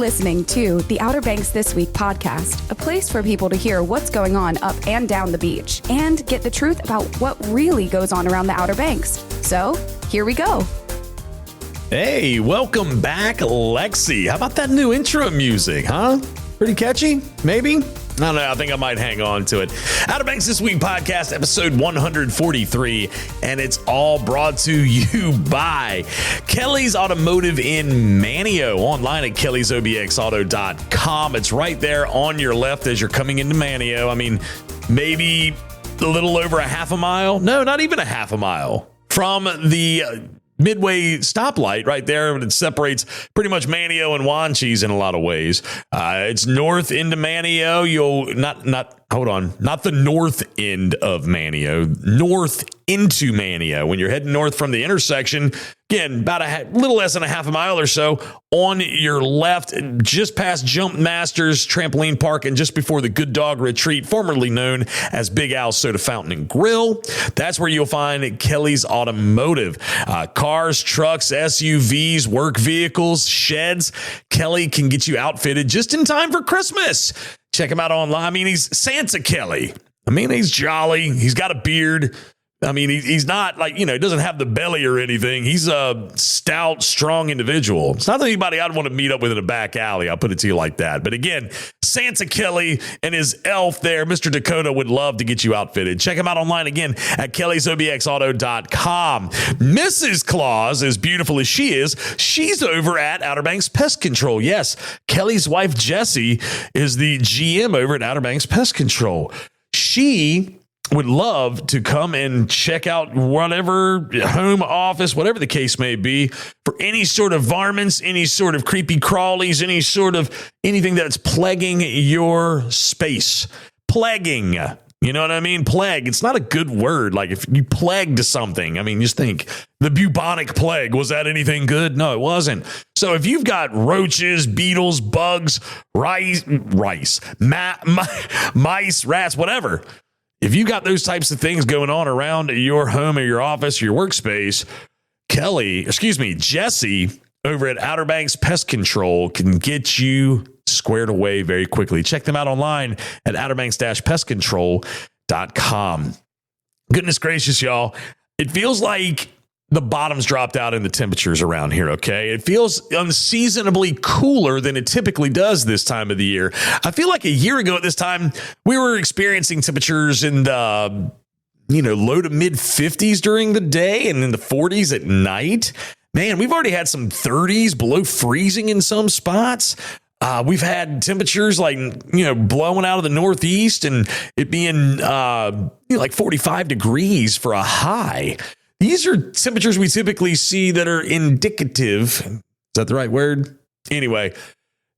listening to the Outer Banks This Week podcast, a place for people to hear what's going on up and down the beach and get the truth about what really goes on around the Outer Banks. So, here we go. Hey, welcome back, Lexi. How about that new intro music, huh? Pretty catchy, maybe? I don't know. I think I might hang on to it. Outer Banks This Week podcast, episode 143, and it's all brought to you by Kelly's Automotive in Manio, online at kellysobxauto.com. It's right there on your left as you're coming into Manio. I mean, maybe a little over a half a mile. No, not even a half a mile from the Midway stoplight right there. It separates pretty much Manio and Huanchaco in a lot of ways. It's north into Manio. Not the north end of Manio, north into Manio. When you're heading north from the intersection, again, about a little less than a half a mile or so on your left, just past Jump Masters Trampoline Park and just before the Good Dog Retreat, formerly known as Big Al's Soda Fountain and Grill. That's where you'll find Kelly's Automotive. Cars, trucks, SUVs, work vehicles, sheds. Kelly can get you outfitted just in time for Christmas. Check him out online. I mean, he's Santa Kelly. I mean, he's jolly. He's got a beard. I mean, he's not like, he doesn't have the belly or anything. He's a stout, strong individual. It's not anybody I'd want to meet up with in a back alley. I'll put it to you like that. But again, Santa Kelly and his elf there, Mr. Dakota, would love to get you outfitted. Check him out online again at kellysobxauto.com. Mrs. Claus, as beautiful as she is, she's over at Outer Banks Pest Control. Yes, Kelly's wife, Jessie, is the GM over at Outer Banks Pest Control. She would love to come and check out whatever home office, whatever the case may be, for any sort of varmints, any sort of creepy crawlies, anything that's plaguing your space. Plaguing. You know what I mean? Plague. It's not a good word. Like if you plagued something, I mean, just think the bubonic plague. Was that anything good? No, it wasn't. So if you've got roaches, beetles, bugs, mice, rats, whatever, if you got those types of things going on around your home or your office, or your workspace, Jessie over at Outer Banks Pest Control can get you squared away very quickly. Check them out online at outerbanks-pestcontrol.com. Goodness gracious, y'all. It feels like the bottom's dropped out in the temperatures around here, okay? It feels unseasonably cooler than it typically does this time of the year. I feel like a year ago at this time, we were experiencing temperatures in the, low to mid 50s during the day and in the 40s at night. Man, we've already had some 30s below freezing in some spots. We've had temperatures like, blowing out of the northeast and it being like 45 degrees for a high. These are temperatures we typically see that are indicative. Is that the right word? Anyway,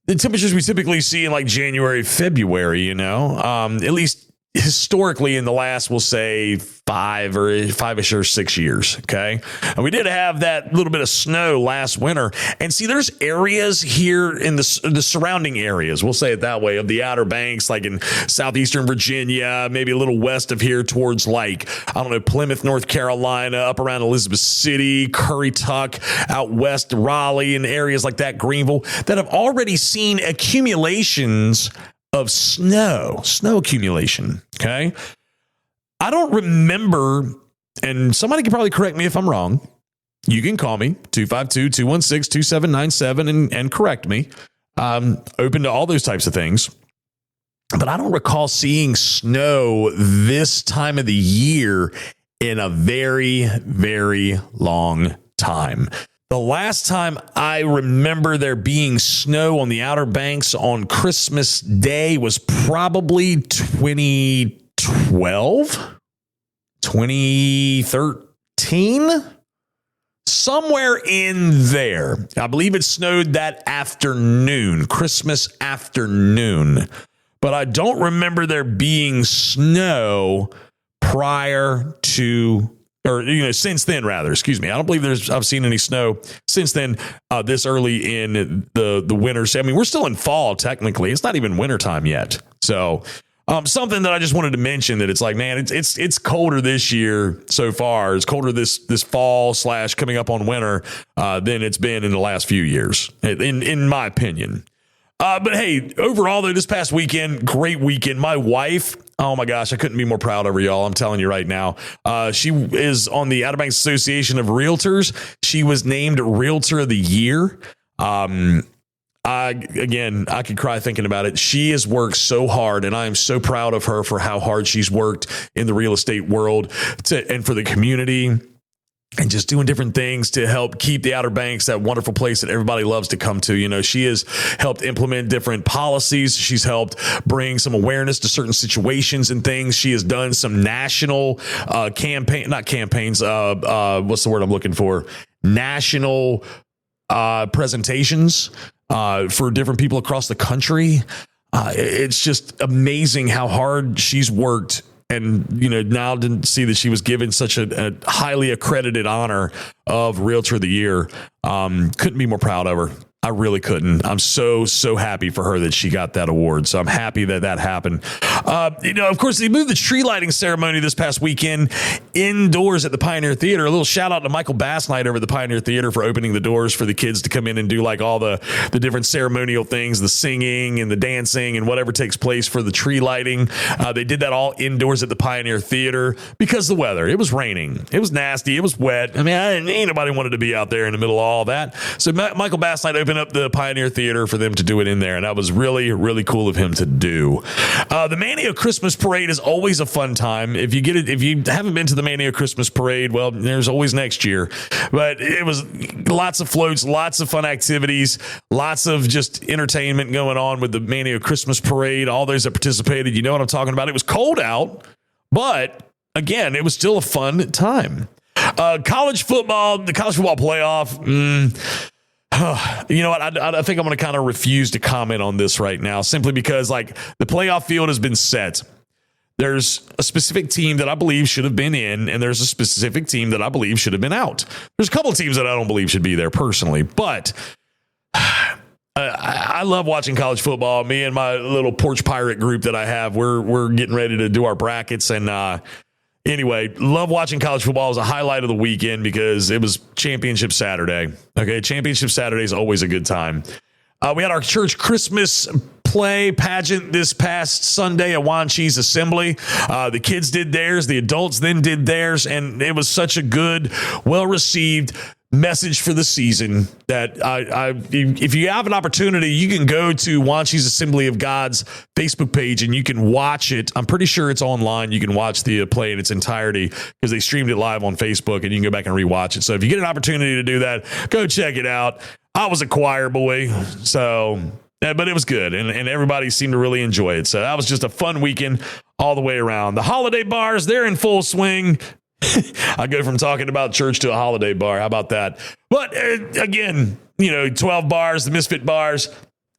the temperatures we typically see in like January, February, at least historically in the last, we'll say 5-ish or 6 years. Okay. And we did have that little bit of snow last winter. And see, there's areas here in the surrounding areas, we'll say it that way, of the Outer Banks, like in southeastern Virginia, maybe a little west of here towards Plymouth, North Carolina, up around Elizabeth City, Currituck, out west, Raleigh, and areas like that, Greenville, that have already seen accumulations of snow accumulation. Okay. I don't remember, and somebody can probably correct me if I'm wrong. You can call me 252-216-2797 and correct me. Open to all those types of things. But I don't recall seeing snow this time of the year in a very, very long time. The last time I remember there being snow on the Outer Banks on Christmas Day was probably 2012, 2013, somewhere in there. I believe it snowed that afternoon, Christmas afternoon. But I don't remember there being snow prior to, since then, rather. Excuse me. I don't believe I've seen any snow since then, this early in the winter. I mean, we're still in fall, technically. It's not even wintertime yet. So something that I just wanted to mention, that it's like, man, it's colder this year so far. It's colder this fall / coming up on winter than it's been in the last few years, in my opinion. But hey, overall, though, this past weekend, great weekend. My wife, oh my gosh, I couldn't be more proud of her, y'all. I'm telling you right now. She is on the Outer Banks Association of Realtors. She was named Realtor of the Year. I could cry thinking about it. She has worked so hard, and I am so proud of her for how hard she's worked in the real estate world and for the community. And just doing different things to help keep the Outer Banks that wonderful place that everybody loves to come to. You know, she has helped implement different policies. She's helped bring some awareness to certain situations and things. She has done some national what's the word I'm looking for? National presentations for different people across the country. It's just amazing how hard she's worked. And, you know, now didn't see that she was given such a highly accredited honor of Realtor of the Year. Couldn't be more proud of her. I really couldn't. I'm so happy for her that she got that award. So I'm happy that happened. Of course, they moved the tree lighting ceremony this past weekend indoors at the Pioneer Theater. A little shout out to Michael Bassnight over at the Pioneer Theater for opening the doors for the kids to come in and do like all the different ceremonial things, the singing and the dancing and whatever takes place for the tree lighting. They did that all indoors at the Pioneer Theater because of the weather. It was raining. It was nasty. It was wet. I mean, ain't nobody wanted to be out there in the middle of all that. So Michael Bassnight opened up the Pioneer Theater for them to do it in there, and that was really, really cool of him to do. The Mania Christmas Parade is always a fun time. If you haven't been to the Mania Christmas Parade, well, there's always next year. But it was lots of floats, lots of fun activities, lots of just entertainment going on with the Mania Christmas Parade. All those that participated, you know what I'm talking about. It was cold out, but again, it was still a fun time. College football, the college football playoff. You know what? I think I'm going to kind of refuse to comment on this right now, simply because like the playoff field has been set. There's a specific team that I believe should have been in, and there's a specific team that I believe should have been out. There's a couple of teams that I don't believe should be there personally, but I love watching college football. Me and my little porch pirate group that I have, we're getting ready to do our brackets, and anyway, love watching college football. It was a highlight of the weekend because it was Championship Saturday. Okay, Championship Saturday is always a good time. We had our church Christmas play pageant this past Sunday at Huanchaco Assembly. The kids did theirs. The adults then did theirs. And it was such a good, well-received message for the season that if you have an opportunity, you can go to Huanchaco Assembly of God's Facebook page and you can watch it. I'm pretty sure it's online. You can watch the play in its entirety because they streamed it live on Facebook, and you can go back and rewatch it. So if you get an opportunity to do that, go check it out. I was a choir boy, so but it was good, and everybody seemed to really enjoy it. So that was just a fun weekend all the way around. The holiday bars, they're in full swing. I go from talking about church to a holiday bar. How about that? But again, 12 bars, the Misfit bars,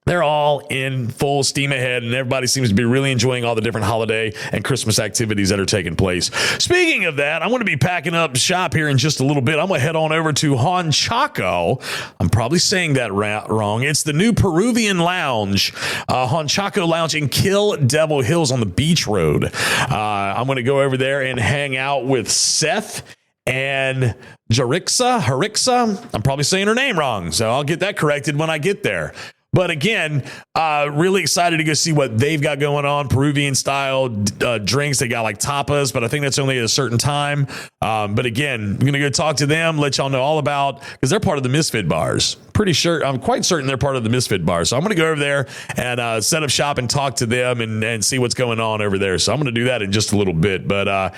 they're all in full steam ahead, and everybody seems to be really enjoying all the different holiday and Christmas activities that are taking place. Speaking of that, I'm going to be packing up shop here in just a little bit. I'm going to head on over to Huanchaco. I'm probably saying that wrong. It's the new Peruvian Lounge, Huanchaco Lounge in Kill Devil Hills on the Beach Road. I'm going to go over there and hang out with Seth and Jharixa. I'm probably saying her name wrong, so I'll get that corrected when I get there. But again, really excited to go see what they've got going on. Peruvian style drinks. They got like tapas, but I think that's only at a certain time. But again, I'm going to go talk to them, let y'all know all about, because they're part of the Misfit bars. I'm quite certain they're part of the Misfit bars. So I'm going to go over there and set up shop and talk to them and see what's going on over there. So I'm going to do that in just a little bit. But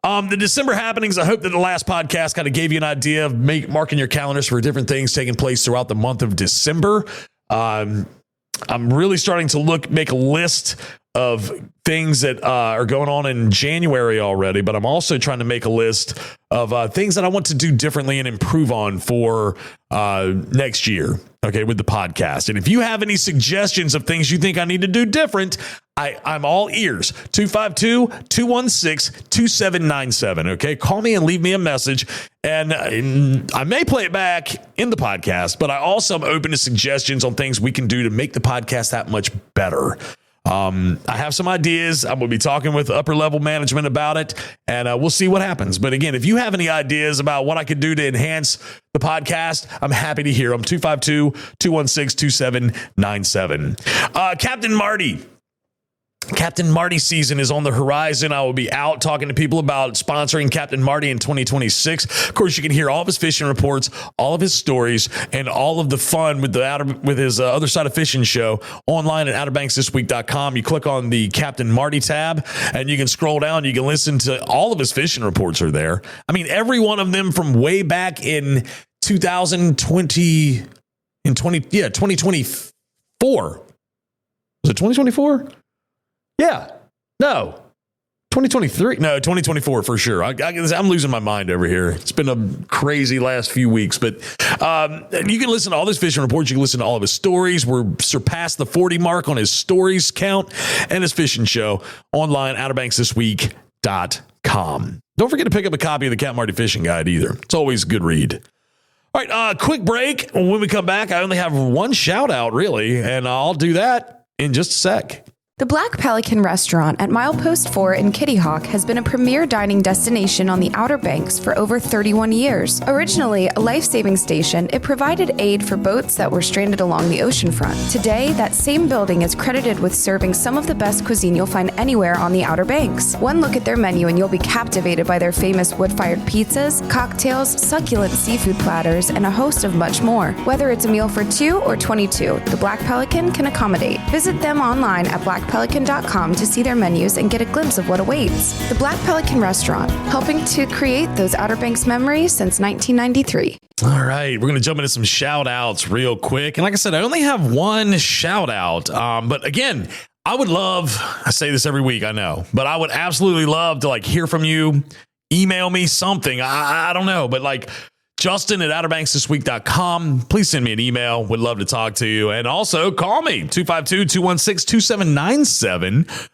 the December happenings, I hope that the last podcast kind of gave you an idea of marking your calendars for different things taking place throughout the month of December. I'm really starting to make a list of things that are going on in January already, but I'm also trying to make a list of things that I want to do differently and improve on for next year, okay, with the podcast. And if you have any suggestions of things you think I need to do different, I'm all ears. 252-216-2797, okay? Call me and leave me a message, and I may play it back in the podcast, but I also am open to suggestions on things we can do to make the podcast that much better. I have some ideas. I'm going to be talking with upper level management about it, and we'll see what happens. But again, if you have any ideas about what I could do to enhance the podcast, I'm happy to hear them. 252-216-2797. Captain Marty season is on the horizon. I will be out talking to people about sponsoring Captain Marty in 2026. Of course, you can hear all of his fishing reports, all of his stories, and all of the fun with his Other Side of Fishing show online at outerbanksthisweek.com. You click on the Captain Marty tab, and you can scroll down. You can listen to all of his fishing reports are there. I mean, every one of them from way back in 2024. Was it 2024? Yeah. No. 2023. No, 2024 for sure. I'm losing my mind over here. It's been a crazy last few weeks, but you can listen to all his fishing reports. You can listen to all of his stories. We're surpassed the 40 mark on his stories count and his fishing show online, outerbanksthisweek.com. Don't forget to pick up a copy of the Captain Marty Fishing Guide either. It's always a good read. All right, quick break. When we come back, I only have one shout out really, and I'll do that in just a sec. The Black Pelican restaurant at Milepost 4 in Kitty Hawk has been a premier dining destination on the Outer Banks for over 31 years. Originally a life-saving station, it provided aid for boats that were stranded along the oceanfront. Today, that same building is credited with serving some of the best cuisine you'll find anywhere on the Outer Banks. One look at their menu and you'll be captivated by their famous wood-fired pizzas, cocktails, succulent seafood platters, and a host of much more. Whether it's a meal for 2 or 22, the Black Pelican can accommodate. Visit them online at blackpelican.com to see their menus and get a glimpse of what awaits. The Black Pelican Restaurant, helping to create those Outer Banks memories since 1993. All right, we're going to jump into some shout outs real quick. And like I said, I only have one shout out. But again, I would love, I say this every week, I know, but I would absolutely love to hear from you. Email me something. I don't know, but Justin at outerbanksthisweek.com. Please send me an email. Would love to talk to you. And also call me 252-216-2797.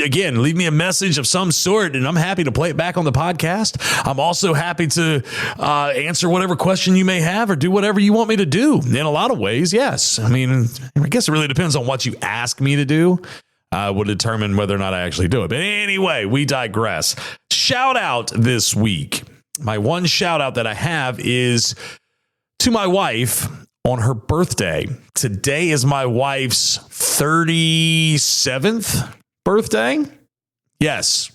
Again, leave me a message of some sort and I'm happy to play it back on the podcast. I'm also happy to answer whatever question you may have or do whatever you want me to do. In a lot of ways, yes. I mean, I guess it really depends on what you ask me to do. Will determine whether or not I actually do it. But anyway, we digress. Shout out this week. My one shout out that I have is to my wife on her birthday. Today is my wife's 37th birthday. Yes.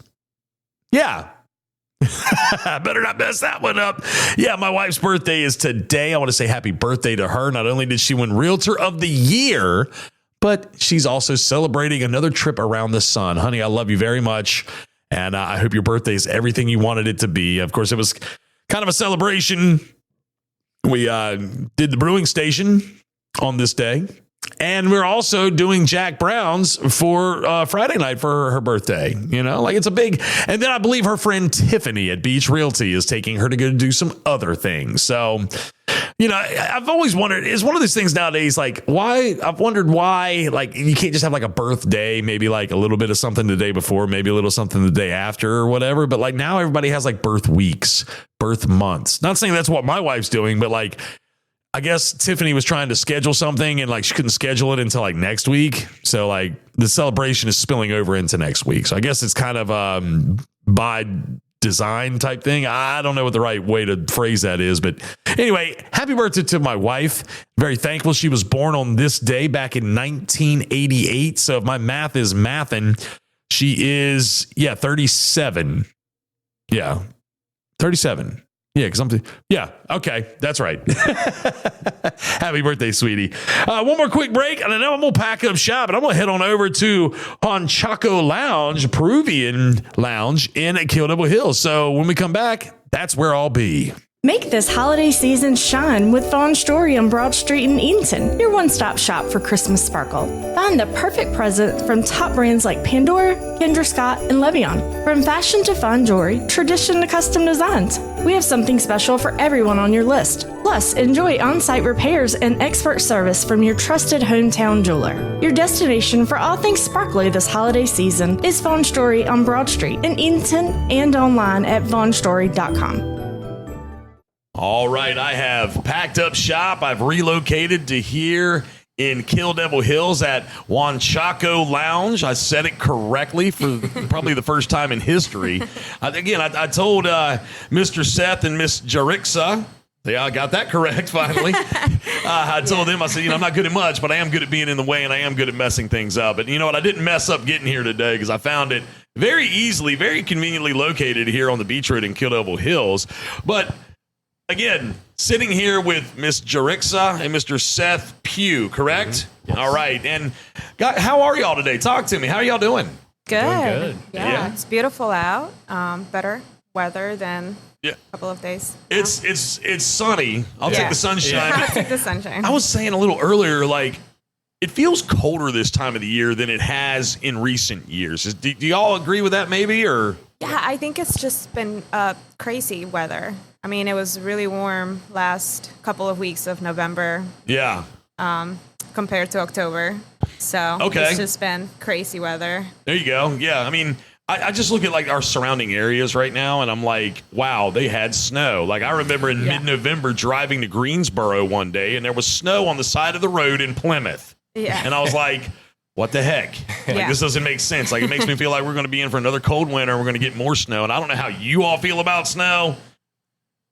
Yeah. I better not mess that one up. Yeah, my wife's birthday is today. I want to say happy birthday to her. Not only did she win Realtor of the Year, but she's also celebrating another trip around the sun. Honey, I love you very much. And I hope your birthday is everything you wanted it to be. Of course, it was kind of a celebration. We did the brewing station on this day. And we're also doing Jack Brown's for Friday night for her birthday. You know, it's a big. And then I believe her friend Tiffany at Beach Realty is taking her to go do some other things. So, I've always wondered, it's one of those things nowadays, why you can't just have a birthday, maybe a little bit of something the day before, maybe a little something the day after or whatever. But now everybody has birth weeks, birth months. Not saying that's what my wife's doing, but I guess Tiffany was trying to schedule something and she couldn't schedule it until next week. So the celebration is spilling over into next week. So I guess it's kind of by design type thing. I don't know what the right way to phrase that is, but anyway, happy birthday to my wife. Very thankful she was born on this day back in 1988. So if my math is mathin', she is 37. Yeah. 37. Yeah, okay, that's right. Happy birthday, sweetie. One more quick break, and I know I'm going to pack up shop, and I'm going to head on over to Huanchaco Lounge, Peruvian lounge in Kill Hills. So when we come back, that's where I'll be. Make this holiday season shine with Vaughn Story on Broad Street in Eatonton, your one-stop shop for Christmas sparkle. Find the perfect present from top brands like Pandora, Kendra Scott, and Levion. From fashion to fine jewelry, tradition to custom designs, we have something special for everyone on your list. Plus, enjoy on-site repairs and expert service from your trusted hometown jeweler. Your destination for all things sparkly this holiday season is Vaughn Story on Broad Street in Eatonton and online at vaughnstory.com. All right, I have packed up shop. I've relocated to here in Kill Devil Hills at Huanchaco Lounge. I said it correctly for probably the first time in history. I told Mr. Seth and Miss Jharixa. Yeah, I got that correct finally. I told them, I said, I'm not good at much, but I am good at being in the way, and I am good at messing things up. And you know what? I didn't mess up getting here today because I found it very easily, very conveniently located here on the beach road in Kill Devil Hills. But again, sitting here with Miss Jharixa and Mr. Seth Pugh, correct? Mm-hmm. Yes. All right. And God, how are y'all today? Talk to me. How are y'all doing? Good. Doing good. Yeah, it's beautiful out. Better weather than a couple of days. It's sunny. I'll take the sunshine. I'll take the sunshine. I was saying a little earlier, like, it feels colder this time of the year than it has in recent years. Do y'all agree with that maybe, or? Yeah, I think it's just been crazy weather. I mean, it was really warm last couple of weeks of November. Yeah. Compared to October. So it's just been crazy weather. There you go. Yeah, I mean, I just look at like our surrounding areas right now, and I'm like, wow, they had snow. Like I remember in mid-November driving to Greensboro one day, and there was snow on the side of the road in Plymouth. Yeah. And I was like, what the heck? Like, this doesn't make sense. Like, it makes me feel like we're going to be in for another cold winter. We're going to get more snow. And I don't know how you all feel about snow.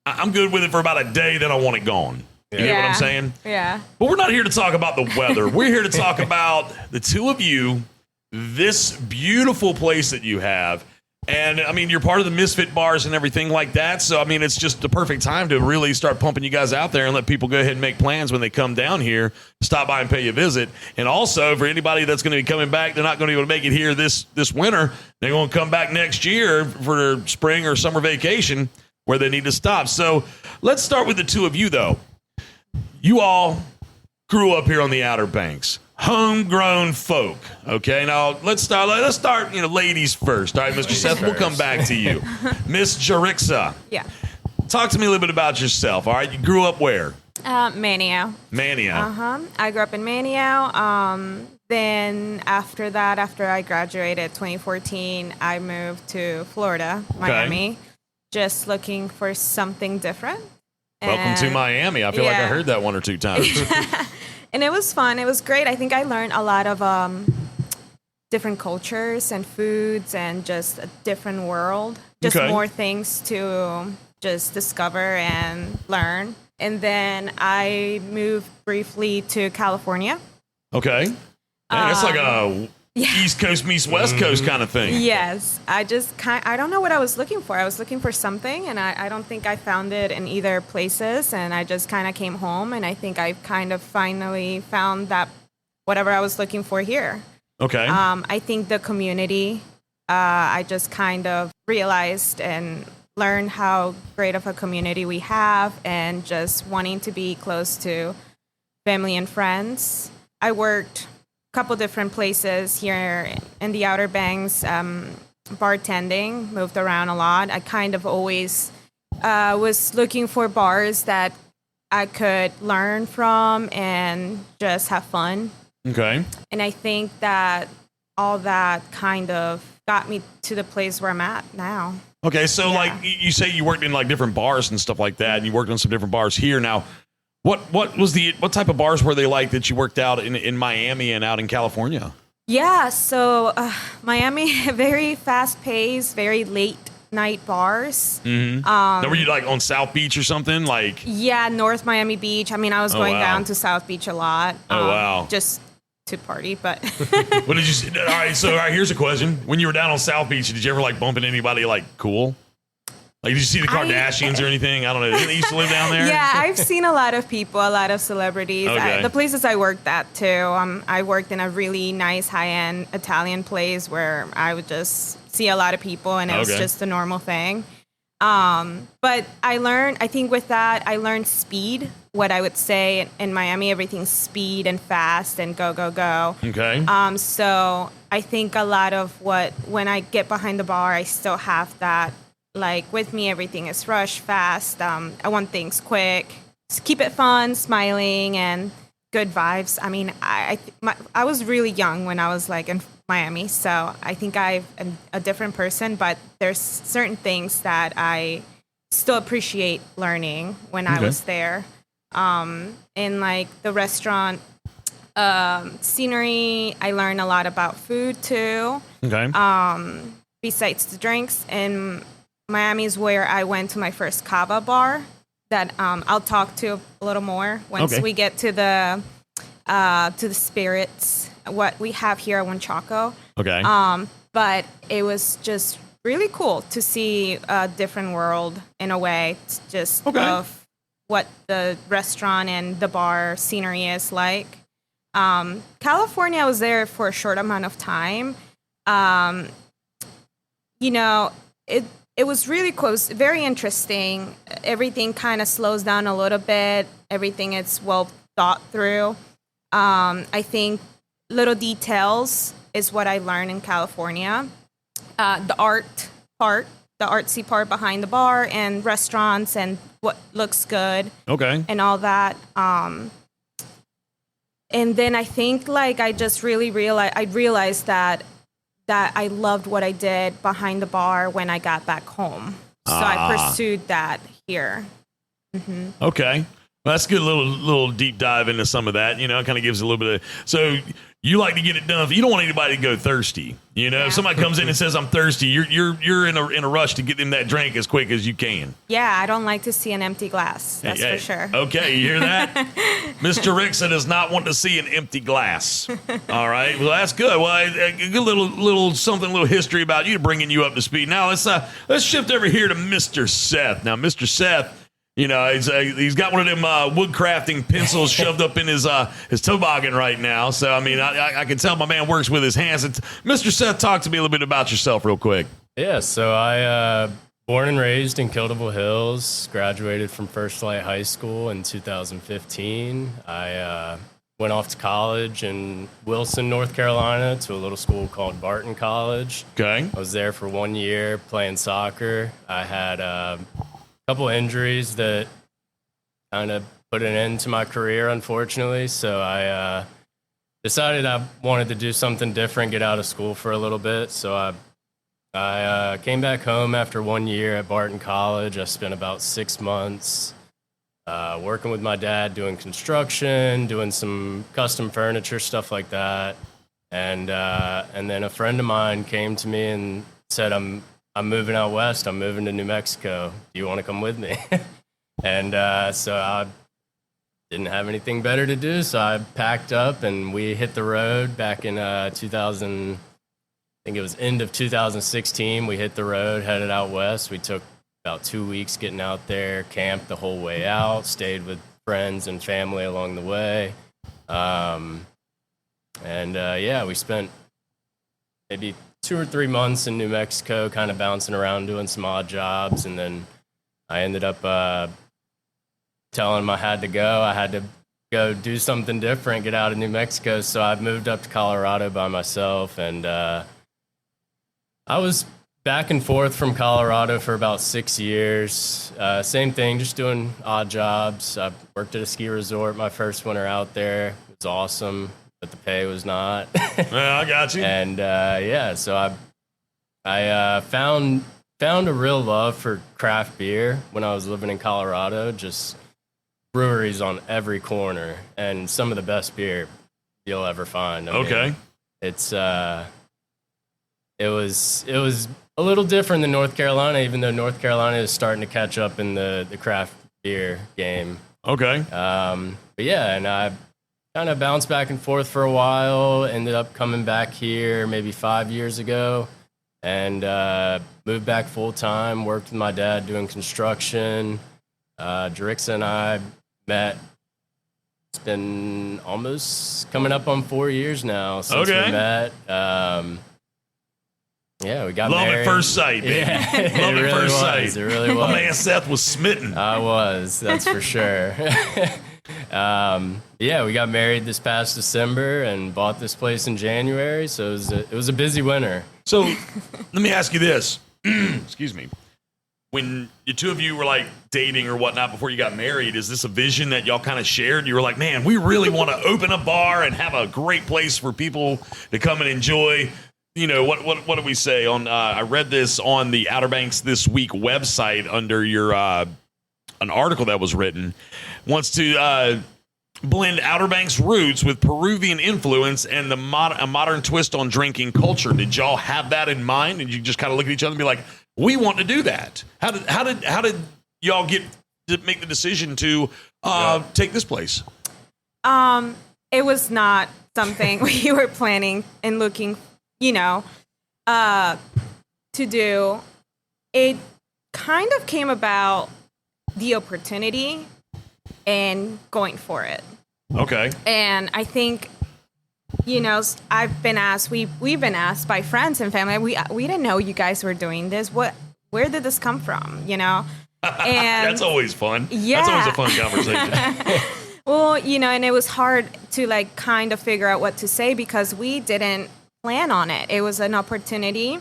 I'm good with it for about a day, then I want it gone. You know what I'm saying? Yeah. But we're not here to talk about the weather. We're here to talk about the two of you, this beautiful place that you have. And, I mean, you're part of the Misfit Bars and everything like that. So, I mean, it's just the perfect time to really start pumping you guys out there and let people go ahead and make plans when they come down here, stop by and pay you a visit. And also, for anybody that's going to be coming back, they're not going to be able to make it here this winter. They're going to come back next year for their spring or summer vacation where they need to stop. So, let's start with the two of you, though. You all grew up here on the Outer Banks. Homegrown folk. Okay, now let's start, ladies first. All right, Mr. Seth, we'll come back to you. Miss Jharixa. Yeah. Talk to me a little bit about yourself. All right, you grew up where? Manio. Manio. I grew up in Manio. Then after that, after I graduated 2014, I moved to Florida, Miami, just looking for something different. Welcome to Miami. I feel like I heard that one or two times. And it was fun. It was great. I think I learned a lot of different cultures and foods and just a different world. Just more things to just discover and learn. And then I moved briefly to California. Okay. Man, that's like a East Coast meets West Coast kind of thing. Yes. I don't know what I was looking for. I was looking for something, and I don't think I found it in either places, and I just kind of came home, and I think I kind of finally found that whatever I was looking for here. Okay. I think the community, I just kind of realized and learned how great of a community we have, and just wanting to be close to family and friends. I worked couple different places here in the Outer Banks, bartending, moved around a lot. I kind of always was looking for bars that I could learn from and just have fun. Okay. And I think that all that kind of got me to the place where I'm at now. Okay, so like you say you worked in like different bars and stuff like that, and you worked on some different bars here. Now, what type of bars were they like that you worked out in Miami and out in California? Yeah, so Miami, very fast paced, very late night bars. Mm-hmm. Now, were you like on South Beach or something? Like North Miami Beach. I mean, I was going down to South Beach a lot. Just to party, but what did you see? All right, here's a question. When you were down on South Beach, did you ever like bump into anybody like cool? Like, did you see the Kardashians or anything? I don't know. Didn't they used to live down there? Yeah, I've seen a lot of people, a lot of celebrities. Okay. The places I worked at, too. I worked in a really nice, high-end Italian place where I would just see a lot of people, and it was just a normal thing. But I think with that, I learned speed. What I would say in Miami, everything's speed and fast and go, go, go. Okay. So I think a lot of when I get behind the bar, I still have that. Like, with me, everything is rush, fast. I want things quick. Just keep it fun, smiling, and good vibes. I mean, I was really young when I was, like, in Miami, so I think I'm a different person, but there's certain things that I still appreciate learning when I was there. In, like, the restaurant Scenery. I learned a lot about food too. Okay. Besides the drinks, in Miami is where I went to my first cava bar that I'll talk to a little more once we get to the spirits, what we have here at Huanchaco. Okay. But it was just really cool to see a different world in a way. It's just of what the restaurant and the bar scenery is like. California, I was there for a short amount of time. It was really close, very interesting. Everything kind of slows down a little bit. Everything is well thought through. I think little details is what I learned in California. The artsy part behind the bar and restaurants and what looks good. Okay. And all that. And then I think I just really realized that I loved what I did behind the bar when I got back home. So I pursued that here. Mm-hmm. Okay. Well, that's a good little deep dive into some of that. It kind of gives a little bit of. So you like to get it done. You don't want anybody to go thirsty. If somebody comes in and says I'm thirsty, you're in a rush to get them that drink as quick as you can. Yeah, I don't like to see an empty glass. That's for sure. Okay, you hear that? Miss Jharixa does not want to see an empty glass. All right. Well, that's good. Well, a good little history about you, bringing you up to speed. Now let's shift over here to Mr. Seth. Now, Mr. Seth. He's got one of them wood crafting pencils shoved up in his toboggan right now. So, I can tell my man works with his hands. Mr. Seth, talk to me a little bit about yourself real quick. Yeah, so I born and raised in Kildable Hills, graduated from First Light High School in 2015. I went off to college in Wilson, North Carolina, to a little school called Barton College. Okay. I was there for 1 year playing soccer. I had couple injuries that kind of put an end to my career, unfortunately. So I decided I wanted to do something different, get out of school for a little bit. So I came back home after 1 year at Barton College. I spent about 6 months working with my dad, doing construction, doing some custom furniture, stuff like that. And then a friend of mine came to me and said, I'm moving out west. I'm moving to New Mexico. Do you want to come with me? And so I didn't have anything better to do. So I packed up and we hit the road back in 2000. I think it was end of 2016. We hit the road, headed out west. We took about 2 weeks getting out there, camped the whole way out, stayed with friends and family along the way. We spent maybe 2 or 3 months in New Mexico, kind of bouncing around, doing some odd jobs. And then I ended up telling him I had to go. I had to go do something different, get out of New Mexico. So I moved up to Colorado by myself. And I was back and forth from Colorado for about 6 years. Same thing, just doing odd jobs. I worked at a ski resort my first winter out there. It was awesome, but the pay was not. Yeah, I got you. And so I found a real love for craft beer when I was living in Colorado. Just breweries on every corner, and some of the best beer you'll ever find. I mean, it's it was a little different than North Carolina, even though North Carolina is starting to catch up in the craft beer game. Okay. But yeah, and I kind of bounced back and forth for a while, ended up coming back here maybe 5 years ago, and moved back full time, worked with my dad doing construction. Jharixa and I met. It's been almost coming up on 4 years now since we met. We got married. Love at first sight, baby. Yeah, Love at first sight. It really was. My man Seth was smitten. I was, that's for sure. We got married this past December and bought this place in January. So it was a busy winter. So let me ask you this. Excuse me. When the two of you were like dating or whatnot before you got married, is this a vision that y'all kind of shared? You were like, man, we really want to open a bar and have a great place for people to come and enjoy. You know, what do we say on? I read this on the Outer Banks This Week website under your an article that was written. Wants to blend Outer Banks roots with Peruvian influence and a modern twist on drinking culture. Did y'all have that in mind? Did you just kind of look at each other and be like, we want to do that? How did y'all get to make the decision to take this place? It was not something we were planning and looking, to do. It kind of came about the opportunity and going for it. Okay. And I think, I've been asked, we've been asked by friends and family, we didn't know you guys were doing this. Where did this come from? And that's always fun. Yeah. That's always a fun conversation. Well, and it was hard to kind of figure out what to say because we didn't plan on it. It was an opportunity.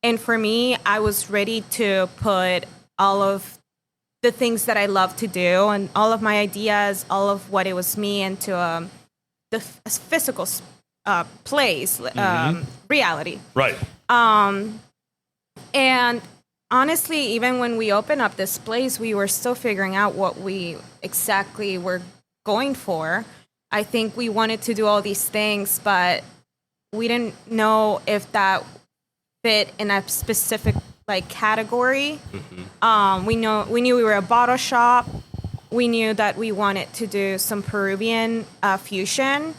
And for me, I was ready to put all of the things that I love to do and all of my ideas, all of what it was me into the physical place, reality. Right. And honestly, even when we opened up this place, we were still figuring out what we exactly were going for. I think we wanted to do all these things, but we didn't know if that fit in a specific category. Mm-hmm. We knew we were a bottle shop. We knew that we wanted to do some Peruvian fusion.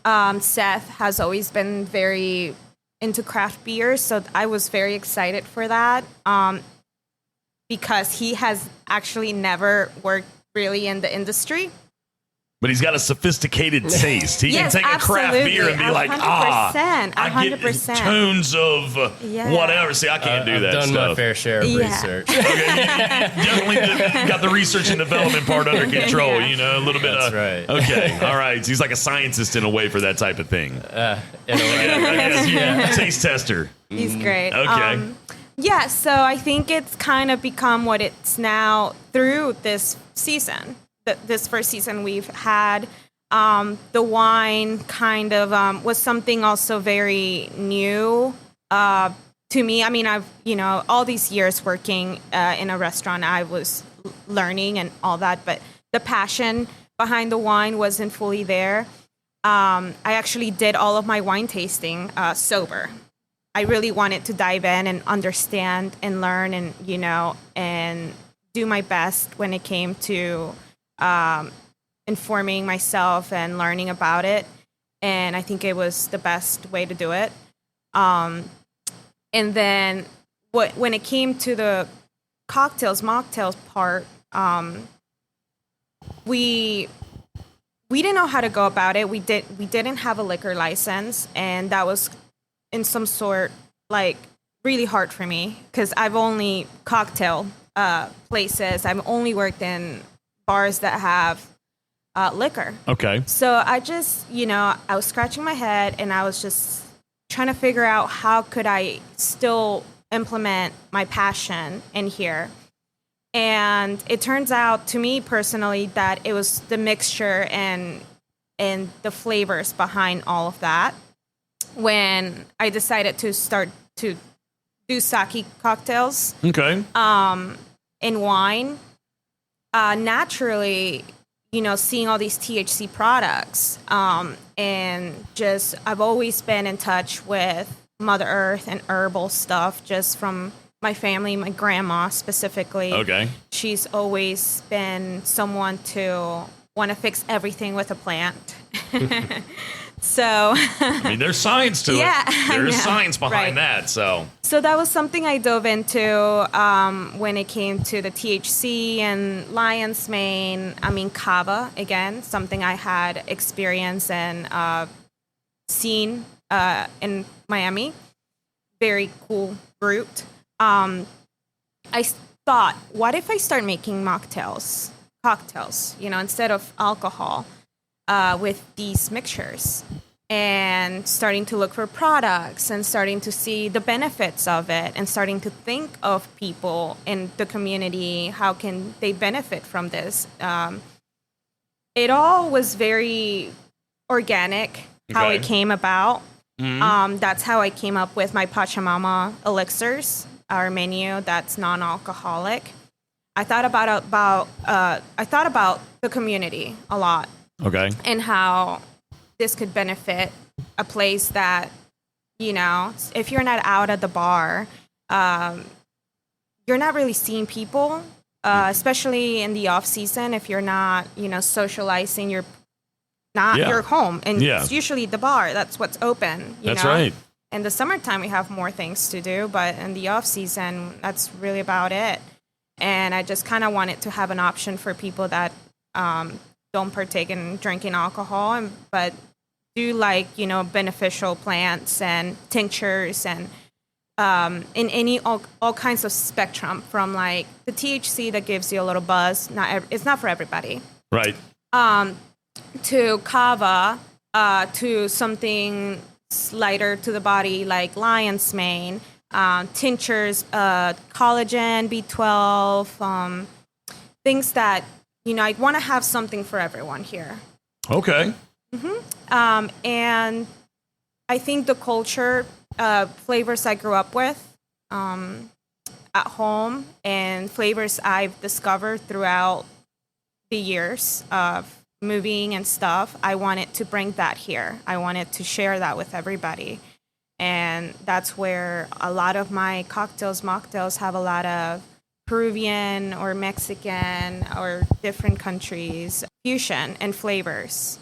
Seth has always been very into craft beers, so I was very excited for that because he has actually never worked really in the industry. But he's got a sophisticated taste. He Yes, can take a craft beer and be like, 100%, I get 100%. tones of whatever. See, I can't do that I've done stuff. my fair share of research. Okay, you definitely got the research and development part under control. A little bit. That's right. Okay, all right. So he's like a scientist in a way for that type of thing. In a way. Yeah. Taste tester. He's great. Okay. So I think it's kind of become what it's now through this season. This first season we've had. The wine kind of was something also very new to me. I mean, I've, all these years working in a restaurant, I was learning and all that, but the passion behind the wine wasn't fully there. I actually did all of my wine tasting sober. I really wanted to dive in and understand and learn and, and do my best when it came to informing myself and learning about it. And I think it was the best way to do it. And then when it came to the mocktails part, we didn't know how to go about it. We didn't have a liquor license, and that was in some sort really hard for me because I've only cocktail places. I've only worked in bars that have liquor. Okay. So I just, I was scratching my head and I was just trying to figure out how could I still implement my passion in here. And it turns out to me personally that it was the mixture and the flavors behind all of that. When I decided to start to do sake cocktails. Okay. In wine. Naturally, seeing all these THC products, and just I've always been in touch with Mother Earth and herbal stuff just from my family, my grandma specifically. Okay. She's always been someone to want to fix everything with a plant. So there's science to it. There's science behind that. So that was something I dove into when it came to the THC and lion's mane. Kava, again, something I had experienced and seen in Miami. Very cool root. I thought, what if I start making cocktails, instead of alcohol? With these mixtures and starting to look for products and starting to see the benefits of it and starting to think of people in the community, how can they benefit from this? It all was very organic, how it came about. Mm-hmm. That's how I came up with my Pachamama elixirs, our menu that's non-alcoholic. I thought about the community a lot. Okay. and how this could benefit a place that, if you're not out at the bar, you're not really seeing people, especially in the off season. If you're not, socializing, you're home, and it's usually the bar that's what's open. That's right. In the summertime, we have more things to do, but in the off season, that's really about it. And I just kind of wanted to have an option for people that don't partake in drinking alcohol, but do like, beneficial plants and tinctures and in all kinds of spectrum, from like the THC that gives you a little buzz. It's not for everybody. Right. To kava, to something lighter to the body like lion's mane, tinctures, collagen, B12, things that, I want to have something for everyone here. Okay. And I think the culture, flavors I grew up with at home, and flavors I've discovered throughout the years of moving and stuff, I wanted to bring that here. I wanted to share that with everybody. And that's where a lot of my cocktails, mocktails, have a lot of Peruvian or Mexican or different countries fusion and flavors.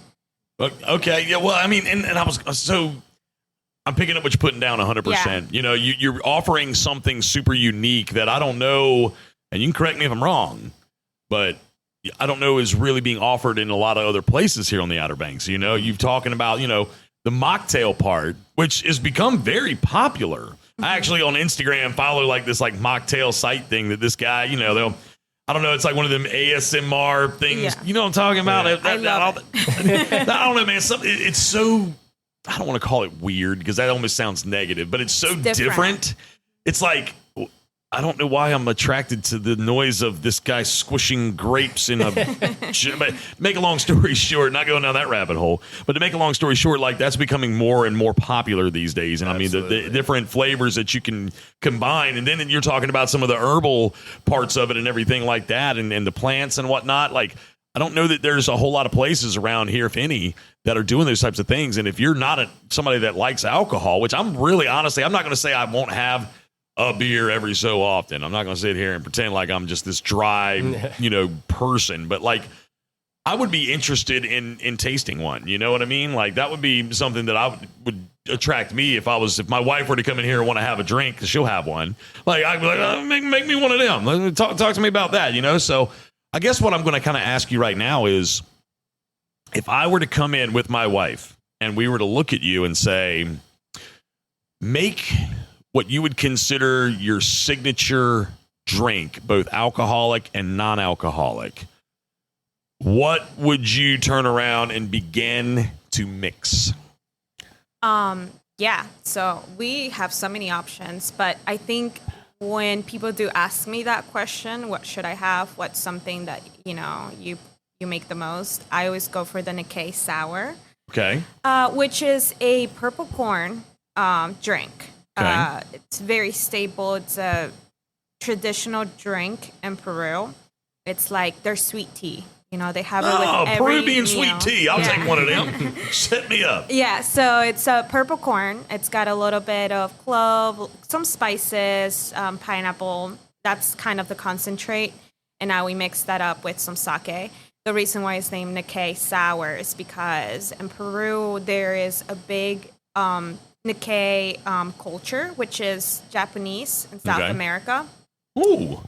Okay. Yeah. Well, I mean, and I was I'm picking up what you're putting down 100%. Yeah. You're offering something super unique that I don't know, and you can correct me if I'm wrong, but I don't know is really being offered in a lot of other places here on the Outer Banks. You're talking about, the mocktail part, which has become very popular. I actually on Instagram follow like this like mocktail site thing that this guy, I don't know, it's like one of them ASMR things. Yeah. You know what I'm talking about? Yeah. I love it. I don't know, man. It's so, I don't want to call it weird because that almost sounds negative, but it's so different. It's like, I don't know why I'm attracted to the noise of this guy squishing grapes in a. But make a long story short, not going down that rabbit hole, but to make a long story short, like that's becoming more and more popular these days. And Absolutely. I mean, the different flavors that you can combine, and then you're talking about some of the herbal parts of it and everything like that, and the plants and whatnot. Like, I don't know that there's a whole lot of places around here, if any, that are doing those types of things. And if you're not somebody that likes alcohol, which I'm really honestly, I'm not going to say I won't have a beer every so often. I'm not going to sit here and pretend like I'm just this dry, person. But like, I would be interested in tasting one. You know what I mean? Like that would be something that would attract me if my wife were to come in here and want to have a drink, because she'll have one. Like I'd be like, make me one of them. Talk to me about that. So I guess what I'm going to kind of ask you right now is, if I were to come in with my wife and we were to look at you and say, make what you would consider your signature drink, both alcoholic and non-alcoholic, what would you turn around and begin to mix? Yeah, so we have so many options, but I think when people do ask me that question, what should I have? What's something that, you make the most? I always go for the Nikkei Sour. Okay. Which is a purple corn drink. Okay. It's very staple. It's a traditional drink in Peru. It's like their sweet tea. They have it with every Peruvian meal. sweet tea. I'll take one of them. Set me up. Yeah, so it's a purple corn. It's got a little bit of clove, some spices, pineapple. That's kind of the concentrate. And now we mix that up with some sake. The reason why it's named Nikkei Sour is because in Peru, there is a big Nikkei culture, which is Japanese in South America. Ooh.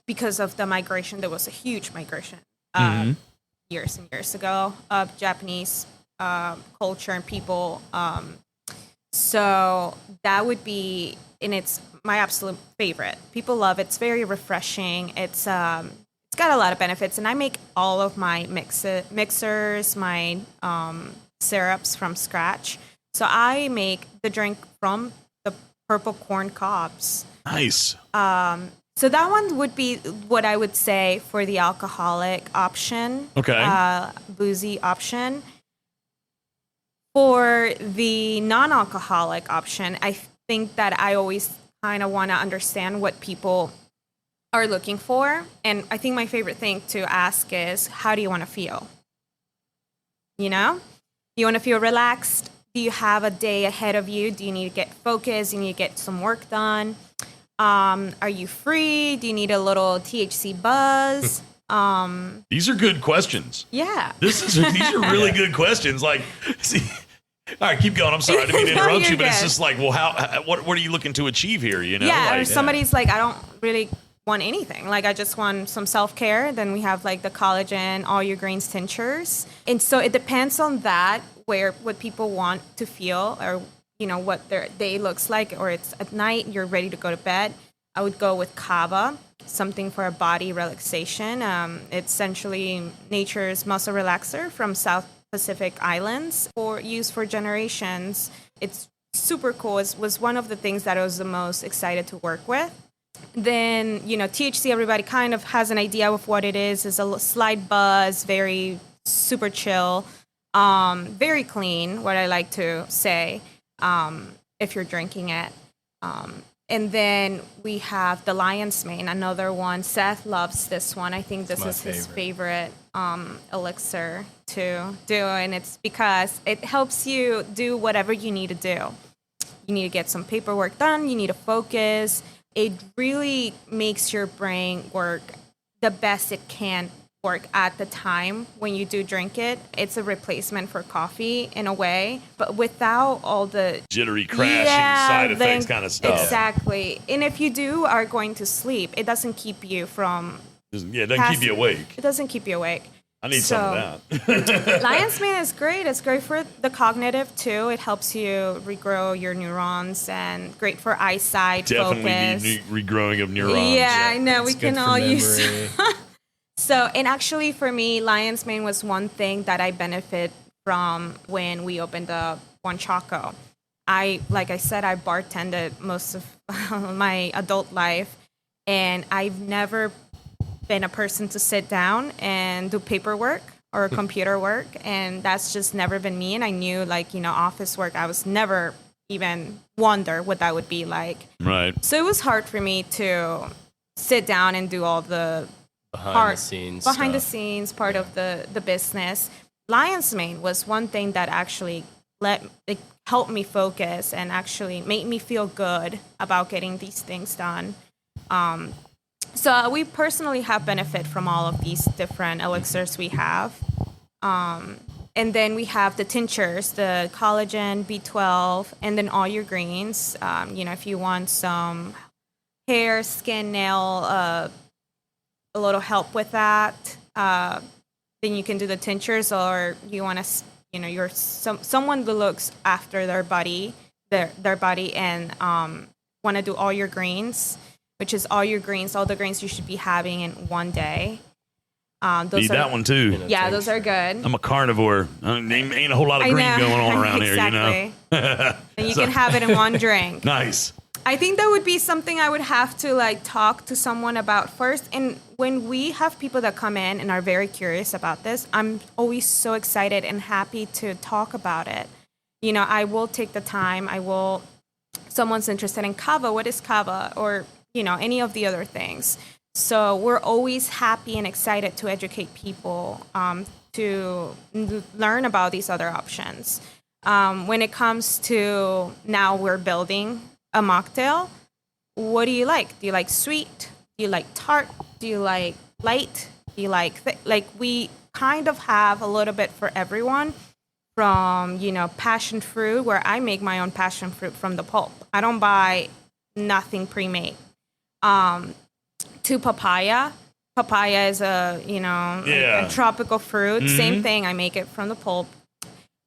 Because of the migration, there was a huge migration years and years ago of Japanese culture and people. So that would be, and it's my absolute favorite. People love it. It's very refreshing. It's got a lot of benefits, and I make all of my mixers, my syrups from scratch. So I make the drink from the purple corn cobs. Nice. So that one would be what I would say for the alcoholic option. Okay. Boozy option. For the non-alcoholic option, I think that I always kind of want to understand what people are looking for. And I think my favorite thing to ask is, how do you want to feel? You know, you want to feel relaxed. Do you have a day ahead of you? Do you need to get focused? Do you need to get some work done? Are you free? Do you need a little THC buzz? These are good questions. Yeah. These are really good questions. Like, see, all right, keep going. I'm sorry, I didn't mean to interrupt you, but it's just like, well, what are you looking to achieve here? You know, yeah. like, Or somebody's like, I don't really want anything. Like, I just want some self-care. Then we have like the collagen, all your grains tinctures, and so it depends on that what people want to feel, or you know what their day looks like, or it's at night you're ready to go to bed. I would go with kava, something for a body relaxation. It's essentially nature's muscle relaxer from South Pacific Islands, used for generations. It's super cool. It was one of the things that I was the most excited to work with. Then, you know, THC, everybody kind of has an idea of what it is. It's a slight buzz, very super chill, very clean, what I like to say, if you're drinking it. And then we have the lion's mane, another one. Seth loves this one. I think this is his favorite elixir to do. And it's because it helps you do whatever you need to do. You need to get some paperwork done. You need to focus. It really makes your brain work the best it can work at the time when you do drink it. It's a replacement for coffee in a way, but without all the jittery, crashing, side effects kind of stuff. Exactly. And if you are going to sleep, it doesn't keep you from... Yeah, it doesn't keep you awake. It doesn't keep you awake. I need some of that. Lion's mane is great. It's great for the cognitive, too. It helps you regrow your neurons, and great for eyesight, Definitely focus. need regrowing of neurons. Yeah, I know. It's we can all use... So, and actually for me, lion's mane was one thing that I benefit from when we opened up Huanchaco. Like I said, I bartended most of my adult life, and I've never been a person to sit down and do paperwork or computer work, and that's just never been me. And I knew, like, you know, office work, I was never even wonder what that would be like. Right. So it was hard for me to sit down and do all the behind the scenes part of the business. Lion's mane was one thing that actually helped me focus and actually made me feel good about getting these things done. So we personally have benefit from all of these different elixirs we have. And then we have the tinctures, the collagen, B12, and then all your greens. You know, if you want some hair, skin, nail, a little help with that, then you can do the tinctures, or you want to, you know, you're someone who looks after their body and want to do all your greens, which is all your greens, all the greens you should be having in one day. Need that one too. Yeah, those are good. I'm a carnivore. Ain't a whole lot of green going on around here, you know. And you can have it in one drink. Nice. I think that would be something I would have to like talk to someone about first. And when we have people that come in and are very curious about this, I'm always so excited and happy to talk about it. You know, I will take the time. Someone's interested in kava. What is kava? Or, you know, any of the other things. So we're always happy and excited to educate people to learn about these other options. When it comes to now we're building a mocktail, what do you like? Do you like sweet? Do you like tart? Do you like light? Do you like we kind of have a little bit for everyone, from, you know, passion fruit, where I make my own passion fruit from the pulp. I don't buy nothing pre-made. To papaya. Papaya is a tropical fruit. Mm-hmm. Same thing. I make it from the pulp.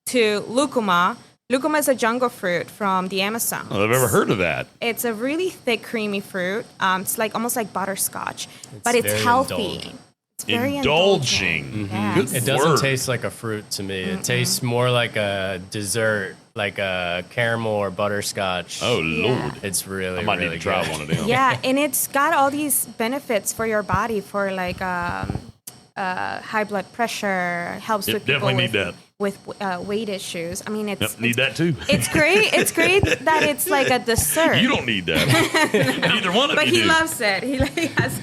To lucuma. Lucuma is a jungle fruit from the Amazon. Well, I've never heard of that. It's a really thick, creamy fruit. It's like almost like butterscotch, but it's healthy. It's very indulging. Mm-hmm. Yes. It doesn't taste like a fruit to me. It tastes more like a dessert, like a caramel or butterscotch. Oh, Lord. It's really, I might really need to try good. one of them. Yeah, and it's got all these benefits for your body, for like high blood pressure, helps with people with weight issues. I mean, need that too. It's great. It's great that it's like a dessert. You don't need that. Neither one of you. But he loves it. He has.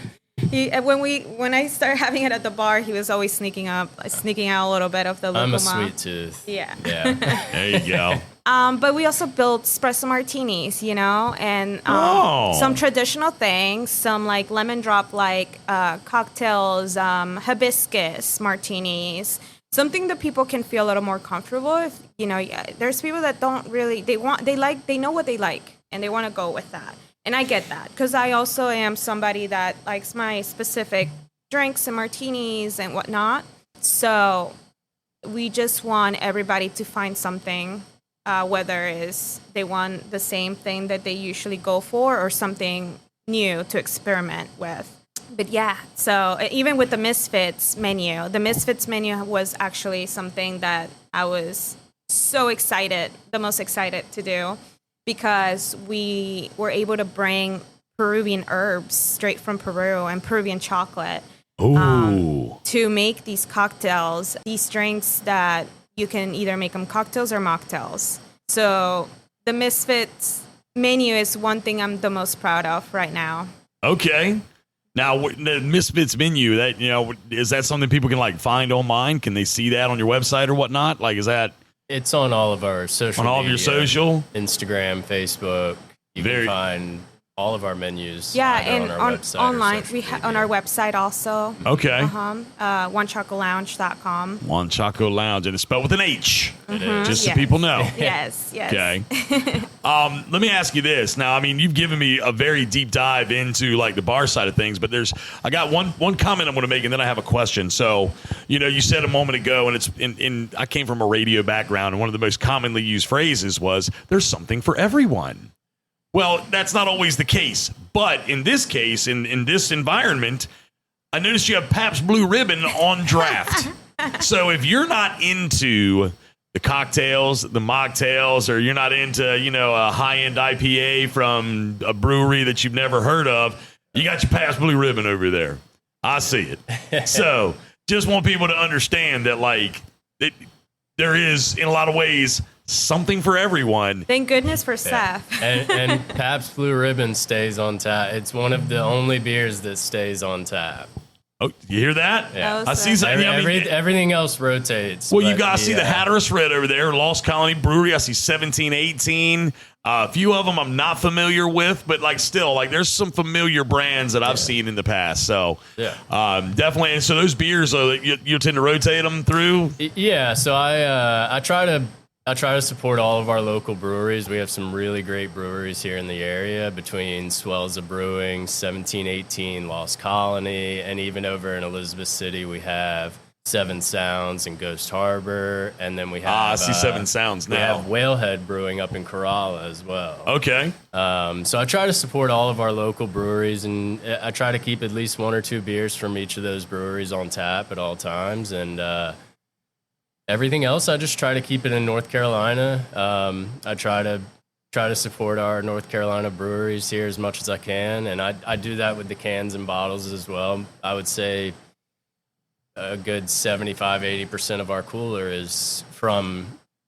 When I started having it at the bar, he was always sneaking out a little bit of the lucuma. I'm a sweet tooth. Yeah. There you go. But we also built espresso martinis, and some traditional things, some like lemon drop like cocktails, hibiscus martinis, something that people can feel a little more comfortable with. There's people that don't really, they know what they like and they want to go with that. And I get that because I also am somebody that likes my specific drinks and martinis and whatnot. So we just want everybody to find something, whether it's they want the same thing that they usually go for or something new to experiment with. But yeah, so even with the Misfits menu was actually something that I was the most excited to do, because we were able to bring Peruvian herbs straight from Peru and Peruvian chocolate to make these cocktails, these drinks that you can either make them cocktails or mocktails. So the Misfits menu is one thing I'm the most proud of right now. Okay. Now, the Misfits menu, is that something people can find online? Can they see that on your website or whatnot? Is that... It's on all of our social media. On all of your social? Instagram, Facebook. You can find all of our menus. Yeah, and on our website online. We on our website also. Okay. Huanchaco Huanchaco Lounge, and it's spelled with an H. Mm-hmm. Just so people know. Yes. Okay. Let me ask you this. Now, you've given me a very deep dive into the bar side of things, but I got one comment I'm going to make, and then I have a question. So, you said a moment ago, and it's I came from a radio background, and one of the most commonly used phrases was, "There's something for everyone." Well, that's not always the case, but in this case, in this environment, I noticed you have Pabst Blue Ribbon on draft. So if you're not into the cocktails, the mocktails, or you're not into, a high-end IPA from a brewery that you've never heard of, you got your Pabst Blue Ribbon over there. I see it. So just want people to understand that, there is, in a lot of ways, something for everyone. Thank goodness for Seth. And Pabst Blue Ribbon stays on tap. It's one of the only beers that stays on tap. Oh, you hear that? Yeah. I see something. Everything else rotates. Well, you guys see the Hatteras Red over there, Lost Colony Brewery. I see 1718. A few of them I'm not familiar with, but still, there's some familiar brands that I've seen in the past. So, definitely. And so those beers, you tend to rotate them through. Yeah. So I try to support all of our local breweries. We have some really great breweries here in the area, between Swells Brewing, 1718, Lost Colony, and even over in Elizabeth City, we have Seven Sounds and Ghost Harbor. And then we have... I see Seven Sounds now. We have Whalehead Brewing up in Kerala as well. Okay. So I try to support all of our local breweries, and I try to keep at least one or two beers from each of those breweries on tap at all times. And... everything else, I just try to keep it in North Carolina. I try to support our North Carolina breweries here as much as I can, and I do that with the cans and bottles as well. I would say a good 75-80% of our cooler is from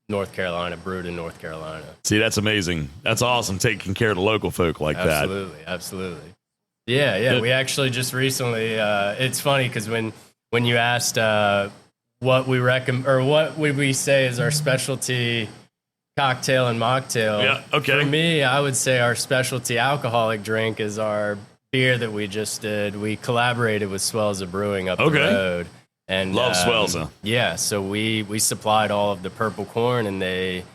North Carolina, brewed in North Carolina. See, that's amazing. That's awesome, taking care of the local folk like that. Absolutely. Yeah. We actually just recently, it's funny because when you asked what we recommend, or what would we say is our specialty cocktail and mocktail. Yeah, okay. For me, I would say our specialty alcoholic drink is our beer that we just did. We collaborated with Swells Brewing up the road. And love Swells. Yeah, so we supplied all of the purple corn, and they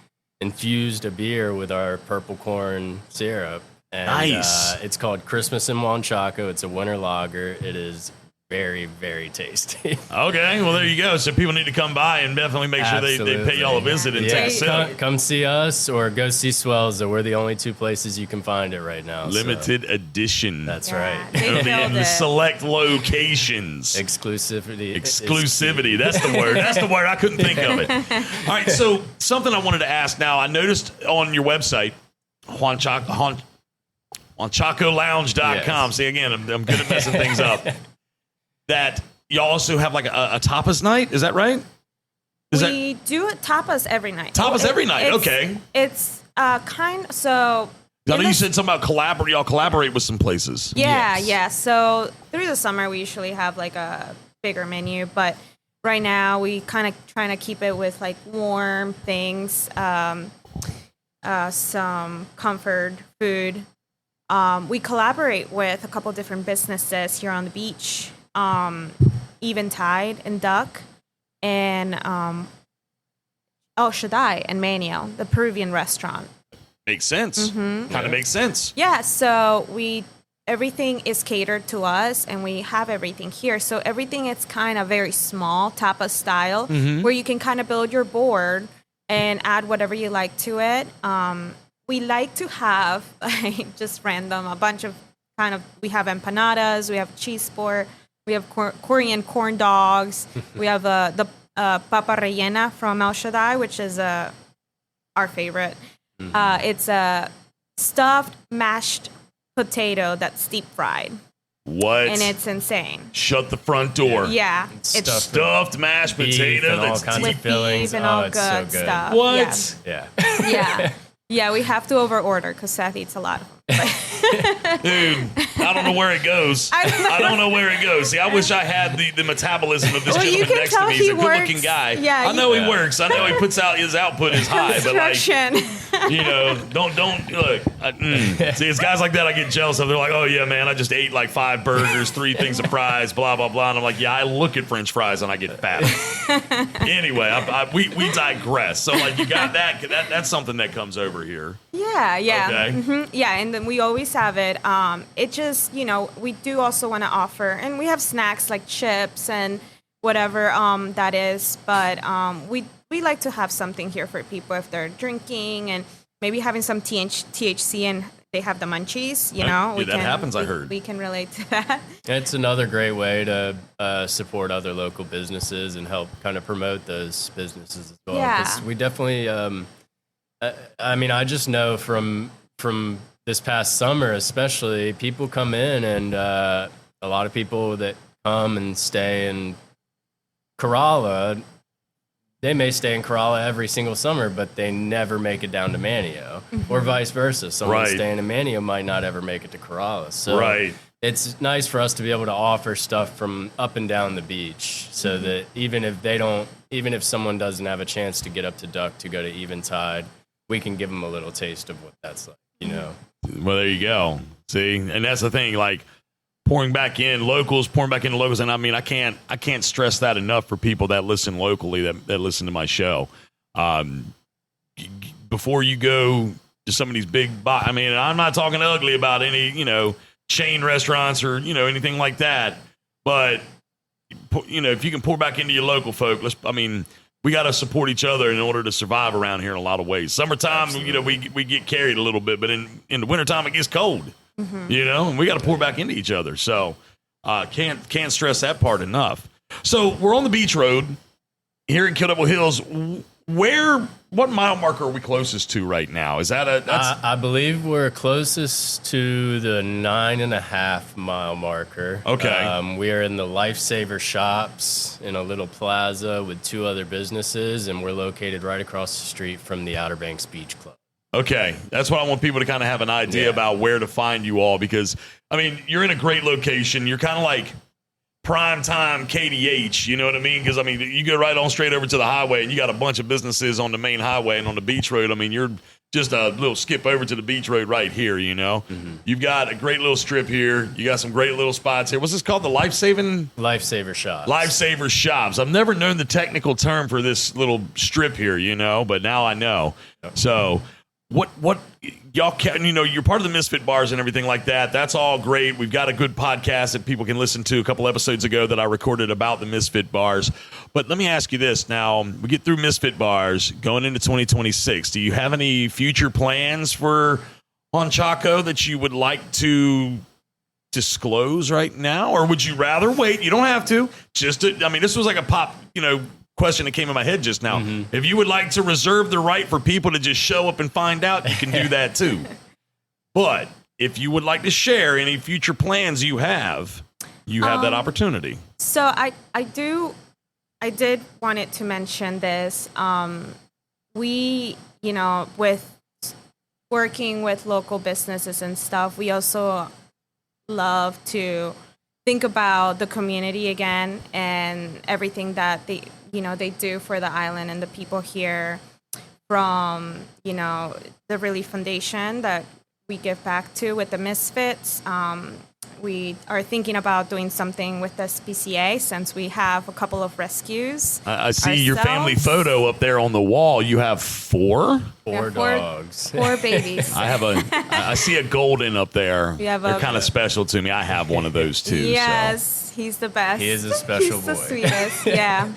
infused a beer with our purple corn syrup. And, nice. It's called Christmas in Huanchaco. It's a winter lager. It is very, very tasty. Okay, well, there you go. So people need to come by and definitely make sure they pay y'all a visit and take a sip. Come see us or go see Swells. We're the only two places you can find it right now. Limited edition. That's right. Only in the select locations. Exclusivity. That's the word. That's the word. I couldn't think of it. All right, so something I wanted to ask now. I noticed on your website, HuanchacoLounge.com. Yes. See, again, I'm good at messing things up. That you also have like a tapas night, is that right? We do tapas every night. Tapas every night, okay. It's so I know you said something about collaborate. Y'all collaborate with some places. Yeah. So through the summer, we usually have like a bigger menu, but right now we kind of trying to keep it with like warm things, some comfort food. We collaborate with a couple different businesses here on the beach, Eventide and Duck, and Shaddai and Manio, the Peruvian restaurant. Makes sense. Kind of makes sense. Yeah, so everything is catered to us, and we have everything here. So everything is kind of very small, tapas style, where you can kind of build your board and add whatever you like to it. We like to have just random, a bunch of we have empanadas, we have cheese sport, we have Korean corn dogs, we have the papa rellena from El Shaddai, which is our favorite. It's a stuffed mashed potato that's deep fried. What? And it's insane. Shut the front door. Yeah. It's stuffed mashed potato that's that's kinds of fillings. And all it's good so good. stuff. What? Yeah. Yeah, we have to over order because Seth eats a lot of them. Dude, I don't know where it goes. I don't know where it goes. See, I wish I had the metabolism of this gentleman next to me. He's a good-looking guy. Yeah, I know he works. I know he puts out his output is high, but like, don't look. See, it's guys like that I get jealous of. They're like, oh yeah, man, I just ate like 5 burgers, 3 things of fries, blah blah blah. And I'm like, yeah, I look at French fries and I get fat. Anyway, we digress. So like, you got that's something that comes over here. Yeah. Okay. Yeah, and then we always have it. It just, we do also want to offer, and we have snacks like chips and whatever that is, but we like to have something here for people if they're drinking and maybe having some THC and they have the munchies, that happens, I heard. We can relate to that. It's another great way to support other local businesses and help kind of promote those businesses as well. Yeah. 'Cause we definitely, I just know from this past summer, especially, people come in and a lot of people that come and stay in Kerala, they may stay in Kerala every single summer, but they never make it down to Manio, or vice versa. Someone staying in Manio might not ever make it to Kerala. So it's nice for us to be able to offer stuff from up and down the beach, so that even if someone doesn't have a chance to get up to Duck to go to Eventide, we can give them a little taste of what that's like, Well, there you go. See, and that's the thing, like pouring back into locals, and I mean, I can't stress that enough for people that listen locally, that listen to my show. Before you go to some of these big, I'm not talking ugly about any, chain restaurants or, anything like that. But, if you can pour back into your local folk, we got to support each other in order to survive around here in a lot of ways. Summertime, we get carried a little bit, but in the wintertime, it gets cold, and we got to pour back into each other. So can't stress that part enough. So we're on the beach road here in Kill Devil Hills. What mile marker are we closest to right now? Is that I believe we're closest to the 9.5 mile marker. Okay. We are in the Lifesaver Shops in a little plaza with 2 other businesses, and we're located right across the street from the Outer Banks Beach Club. Okay. That's what I want people to kind of have an idea about where to find you all, because, you're in a great location. You're kind of like prime time KDH, you know what I mean? Because, you go right on straight over to the highway, and you got a bunch of businesses on the main highway, and on the beach road, you're just a little skip over to the beach road right here, You've got a great little strip here. You got some great little spots here. What's this called? The Lifesaver Shops. Lifesaver Shops. I've never known the technical term for this little strip here, but now I know. So what y'all can, you're part of the Misfit Bars and everything like that. That's all great. We've got a good podcast that people can listen to a couple episodes ago that I recorded about the Misfit Bars. But let me ask you this. Now, we get through Misfit Bars going into 2026. Do you have any future plans for Huanchaco that you would like to disclose right now? Or would you rather wait? You don't have to. This was like a pop, question that came in my head just now. If you would like to reserve the right for people to just show up and find out, you can do that too. But if you would like to share any future plans you have that opportunity. So I did wanted to mention this. We, with working with local businesses and stuff, we also love to think about the community again and everything that they do for the island and the people here, from the Relief Foundation that we give back to with the Misfits. We are thinking about doing something with the SPCA since we have a couple of rescues. I see your family photo up there on the wall. You have four dogs. 4 babies. I see a golden up there. They're kind of special to me. I have one of those too. Yes, he's the best. He is a special he's boy. The sweetest. Yeah.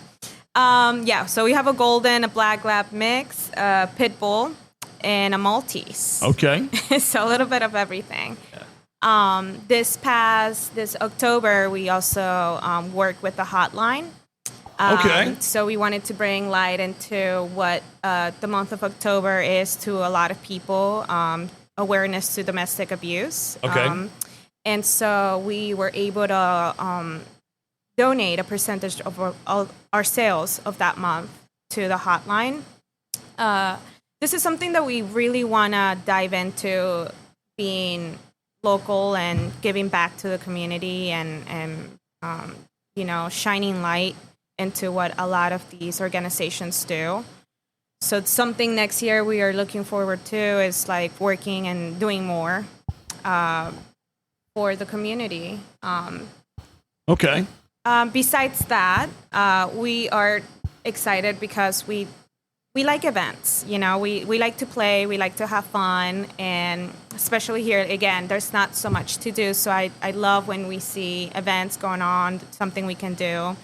So we have a golden, a black lab mix, a pit bull, and a Maltese. Okay. So a little bit of everything. This October, we also worked with the hotline. Okay. So we wanted to bring light into what the month of October is to a lot of people, awareness to domestic abuse. Okay. And so we were able to donate a percentage of our sales of that month to the hotline. This is something that we really want to dive into, being local and giving back to the community and shining light into what a lot of these organizations do. So it's something next year we are looking forward to, is like working and doing more for the community. Okay. Besides that, we are excited because we like events. We like to play, we like to have fun, and especially here, again, there's not so much to do. So I love when we see events going on, something we can do.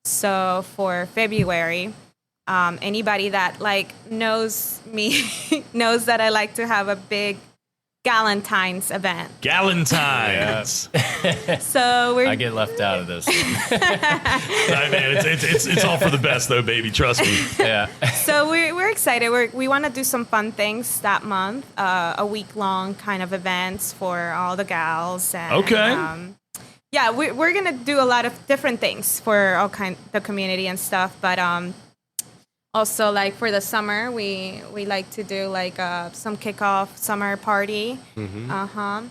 So for February, anybody that knows me knows that I like to have a big Galentine's event. Galentine's. So I get left out of this one. Man, it's all for the best though, baby. Trust me. Yeah. So we're excited. We want to do some fun things that month. A week-long kind of events for all the gals. And, Okay. Yeah, we're gonna do a lot of different things for the community and stuff. But also, for the summer, we like to do some kickoff summer party. Mm-hmm.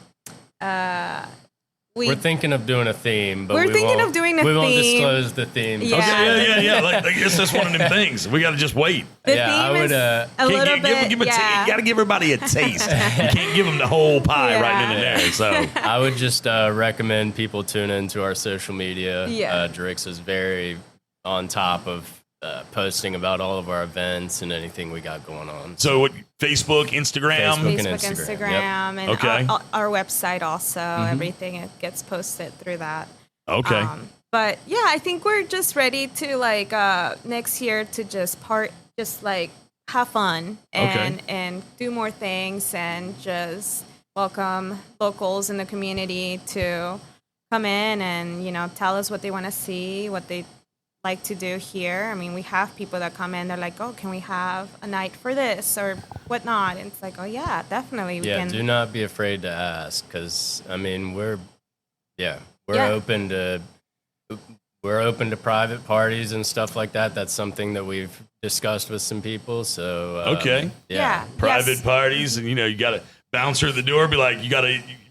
We're thinking of doing a theme, but we won't theme. disclose the theme. Yeah. Okay, yeah. I guess that's one of them things. We got to just wait. The Yeah, I theme would, is a little bit. You got to give everybody a taste. You can't give them the whole pie right in there. So I would just recommend people tune into our social media. Yeah. Jharixa very on top of posting about all of our events and anything we got going on. So what, Facebook, Instagram? Facebook. Facebook, and Instagram. Instagram, and Okay. our website also. Everything it gets posted through that. Okay. But yeah, I think we're just ready to next year to just have fun and do more things and just welcome locals in the community to come in and tell us what they want to see, what they like to do here. I mean, we have people that come in, they're like, oh, can we have a night for this or whatnot? And it's like, oh yeah, definitely. We can. Do not be afraid to ask, because I mean we're open to private parties and stuff like that. That's something that we've discussed with some people. So Private parties, and you got to bouncer at the door, be like,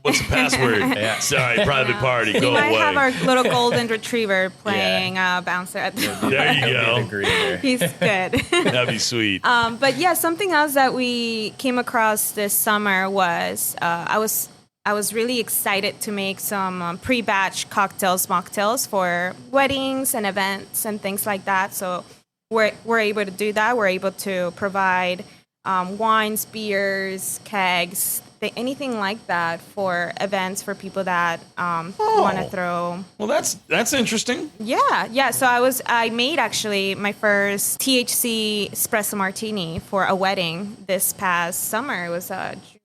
what's the password? Sorry, private party, go we might away. have our little golden retriever playing bouncer at the There you go. He's good. That'd be sweet. But yeah, something else that we came across this summer was I was really excited to make some pre-batch cocktails, mocktails for weddings and events and things like that. So we're able to do that. We're able to provide wines, beers, kegs, anything like that for events for people that want to throw. Well, that's interesting. Yeah. So I made actually my first THC espresso martini for a wedding this past summer. It was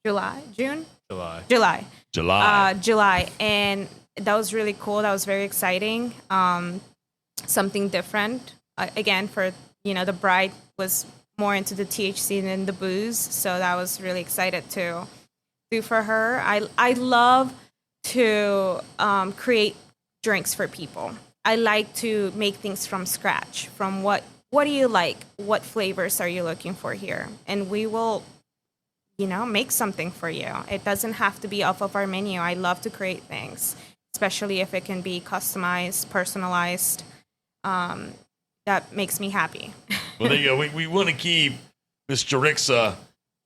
July, and that was really cool. That was very exciting. Something different. Again, for the bride was more into the THC than the booze, so that was really excited to do for her. I love to create drinks for people. I like to make things from scratch. From what do you like? What flavors are you looking for here? And we will, make something for you. It doesn't have to be off of our menu. I love to create things, especially if it can be customized, personalized. That makes me happy. Well, there you go. We want to keep Miss Jharixa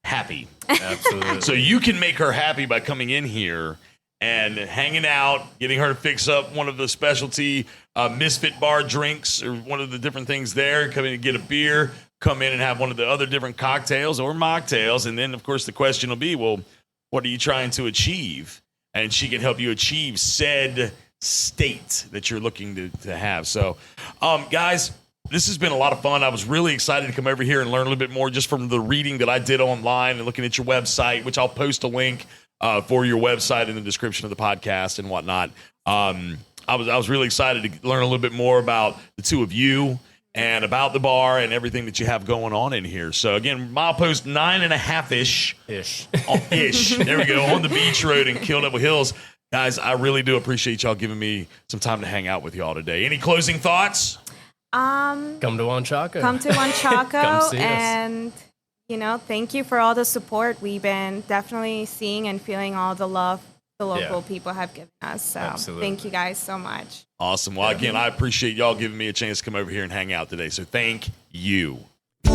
happy. Absolutely. So you can make her happy by coming in here and hanging out, getting her to fix up one of the specialty Misfit Bar drinks or one of the different things there, come in and get a beer, come in and have one of the other different cocktails or mocktails. And then, of course, the question will be, well, what are you trying to achieve? And she can help you achieve said state that you're looking to have. So, guys, this has been a lot of fun. I was really excited to come over here and learn a little bit more just from the reading that I did online and looking at your website, which I'll post a link for your website in the description of the podcast and whatnot. I was really excited to learn a little bit more about the two of you and about the bar and everything that you have going on in here. So again, Milepost 9.5-ish. Ish. There we go. On the beach road in Kill Devil Hills. Guys, I really do appreciate y'all giving me some time to hang out with y'all today. Any closing thoughts? Come to Huanchaco. Come to Huanchaco. Come see us. And, thank you for all the support. We've been definitely seeing and feeling all the love the local people have given us. So Absolutely. Thank you guys so much. Awesome. Well, again, I appreciate y'all giving me a chance to come over here and hang out today. So thank you. We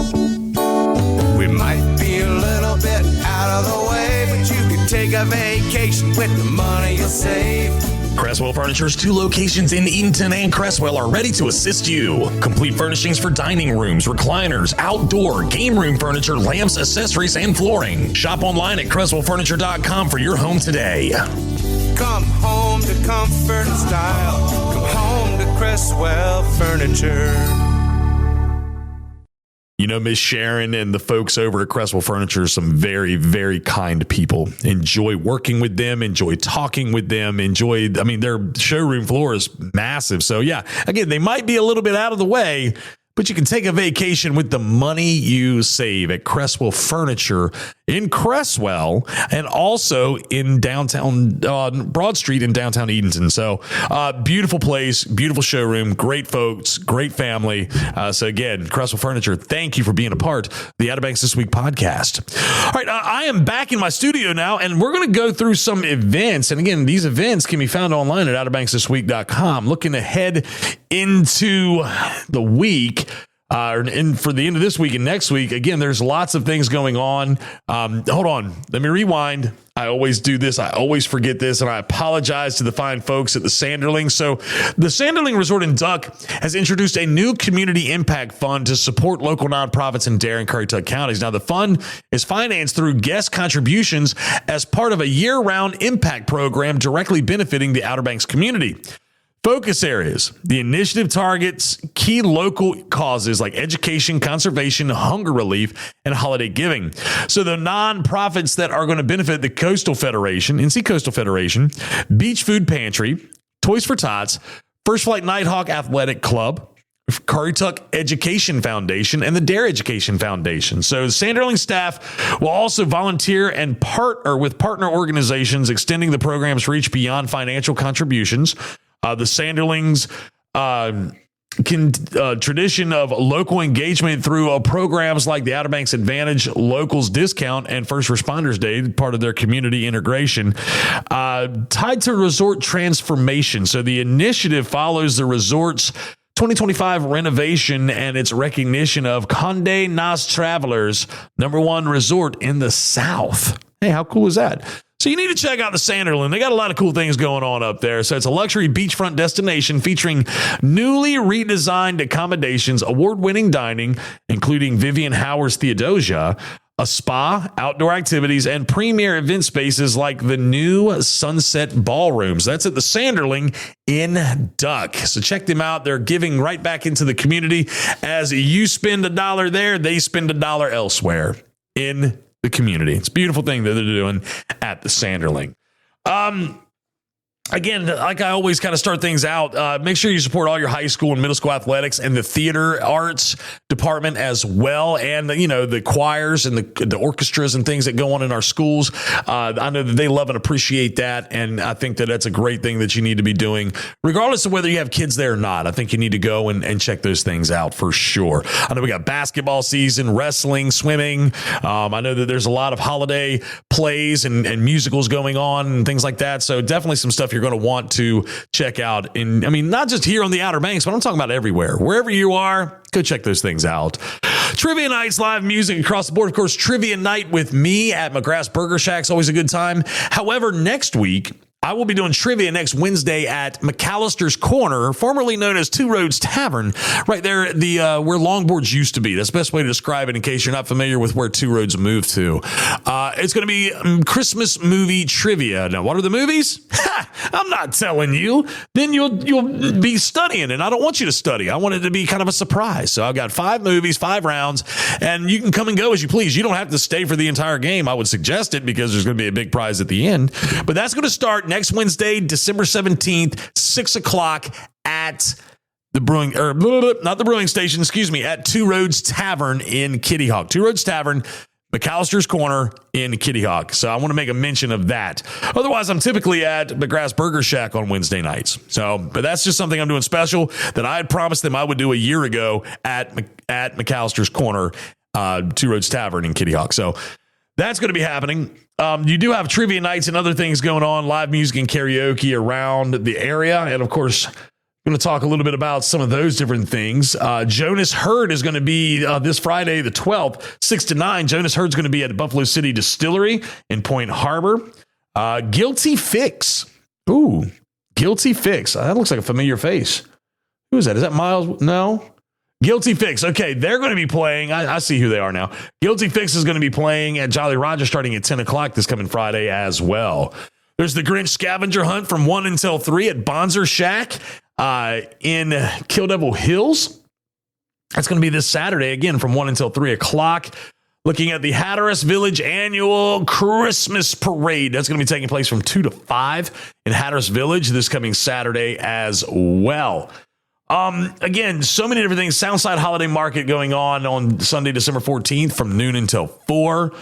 might be a little bit out of the way, but you can take a vacation with the money you'll save. Cresswell Furniture's 2 locations in Eatonton and Cresswell are ready to assist you. Complete furnishings for dining rooms, recliners, outdoor, game room furniture, lamps, accessories, and flooring. Shop online at CresswellFurniture.com for your home today. Come home to comfort and style. Come home to Cresswell Furniture. Miss Sharon and the folks over at Cresswell Furniture are some very, very kind people. Enjoy working with them, enjoy talking with them, their showroom floor is massive. So yeah, again, they might be a little bit out of the way, but you can take a vacation with the money you save at Cresswell Furniture in Cresswell and also in downtown Broad Street in downtown Eatonton. So beautiful place, beautiful showroom, great folks, great family. So again, Cresswell Furniture, thank you for being a part of the Outer Banks This Week podcast. All right, I am back in my studio now, and we're going to go through some events. And again, these events can be found online at outerbanksthisweek.com. Looking ahead into the week, and for the end of this week and next week, again, there's lots of things going on. Hold on. Let me rewind. I always do this. I always forget this, and I apologize to the fine folks at the Sanderling. So the Sanderling Resort and Duck has introduced a new community impact fund to support local nonprofits in Dare and Currituck counties. Now, the fund is financed through guest contributions as part of a year-round impact program directly benefiting the Outer Banks community. Focus areas. The initiative targets key local causes like education, conservation, hunger relief, and holiday giving. So the nonprofits that are going to benefit the Coastal Federation, NC Coastal Federation, Beach Food Pantry, Toys for Tots, First Flight Nighthawk Athletic Club, Currituck Education Foundation, and the Dare Education Foundation. So the Sanderling staff will also volunteer and partner with partner organizations, extending the program's reach beyond financial contributions. The Sanderlings tradition of local engagement through programs like the Outer Banks Advantage Locals Discount and First Responders Day, part of their community integration, tied to resort transformation. So the initiative follows the resort's 2025 renovation and its recognition of Condé Nast Travelers, #1 resort in the South. Hey, how cool is that? So you need to check out the Sanderling. They got a lot of cool things going on up there. So it's a luxury beachfront destination featuring newly redesigned accommodations, award-winning dining, including Vivian Howard's Theodosia, a spa, outdoor activities, and premier event spaces like the new Sunset Ballrooms. That's at the Sanderling in Duck. So check them out. They're giving right back into the community. As you spend $1 there, they spend $1 elsewhere in the community. It's a beautiful thing that they're doing at the Sanderling. Again, like I always kind of start things out, make sure you support all your high school and middle school athletics and the theater arts. department as well, and the choirs and the orchestras and things that go on in our schools. I know that they love and appreciate that, and I think that that's a great thing that you need to be doing, regardless of whether you have kids there or not. I think you need to go and check those things out for sure. I know we got basketball season, wrestling, swimming. I know that there's a lot of holiday plays and musicals going on and things like that. So definitely some stuff you're going to want to check out. And I mean, not just here on the Outer Banks, but I'm talking about everywhere. Wherever you are, go check those things out. Trivia nights, live music across the board. Of course, trivia night with me at McGrath's Burger Shack is always a good time. However, next week, I will be doing trivia next Wednesday at McAllister's Corner, formerly known as Two Roads Tavern, right there, where Longboards used to be. That's the best way to describe it in case you're not familiar with where Two Roads moved to. It's going to be Christmas movie trivia. Now, what are the movies? I'm not telling you. Then you'll be studying, and I don't want you to study. I want it to be kind of a surprise. So I've got 5 movies, 5 rounds, and you can come and go as you please. You don't have to stay for the entire game. I would suggest it because there's going to be a big prize at the end. But that's going to start next Wednesday, December 17th, 6 o'clock at the brewing, or not the brewing station, excuse me, at Two Roads Tavern in Kitty Hawk. Two Roads Tavern, McAllister's Corner in Kitty Hawk. So I want to make a mention of that. Otherwise, I'm typically at McGrath's Burger Shack on Wednesday nights. So, but that's just something I'm doing special that I had promised them I would do a year ago at McAllister's Corner, Two Roads Tavern in Kitty Hawk. So that's going to be happening. You do have trivia nights and other things going on, live music and karaoke around the area. And of course, I'm going to talk a little bit about some of those different things. Jonas Hurd is going to be this Friday, the 12th, 6 to 9. Jonas Hurd's going to be at Buffalo City Distillery in Point Harbor. Guilty Fix. Ooh, Guilty Fix. That looks like a familiar face. Who is that? Is that Miles? No. Guilty Fix. Okay, they're going to be playing. I see who they are now. Guilty Fix is going to be playing at Jolly Roger starting at 10 o'clock this coming Friday as well. There's the Grinch Scavenger Hunt from 1 until 3 at Bonzer Shack in Kill Devil Hills. That's going to be this Saturday, again, from 1 until 3 o'clock. Looking at the Hatteras Village Annual Christmas Parade. That's going to be taking place from 2 to 5 in Hatteras Village this coming Saturday as well. Again, so many different things. Soundside Holiday Market going on Sunday, December 14th from noon until 4.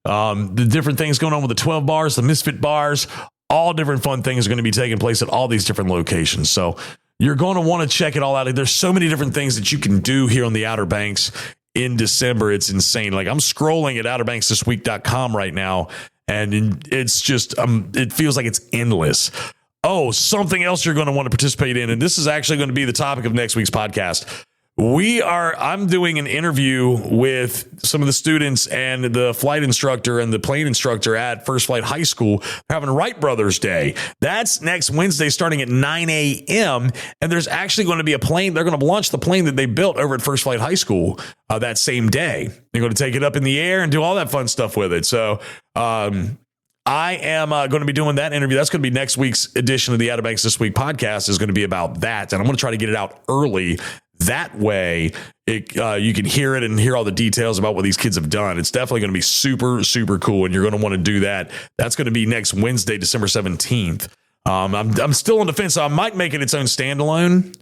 The different things going on with the 12 bars, the Misfit bars, all different fun things are going to be taking place at all these different locations. So you're going to want to check it all out. There's so many different things that you can do here on the Outer Banks in December. It's insane. Like I'm scrolling at outerbanksthisweek.com right now, and it's just, it feels like it's endless. Oh, something else you're going to want to participate in, and this is actually going to be the topic of next week's podcast. I'm doing an interview with some of the students and the flight instructor and the plane instructor at First Flight High School. They're having Wright Brothers Day. That's next Wednesday starting at 9 a.m. And there's actually going to be a plane. They're going to launch the plane that they built over at First Flight High School that same day. They're going to take it up in the air and do all that fun stuff with it. So, I am going to be doing that interview. That's going to be next week's edition of the Outer Banks This Week podcast is going to be about that. And I'm going to try to get it out early. That way you can hear it and hear all the details about what these kids have done. It's definitely going to be super, super cool. And you're going to want to do that. That's going to be next Wednesday, December 17th. I'm still on the fence. So I might make it its own standalone.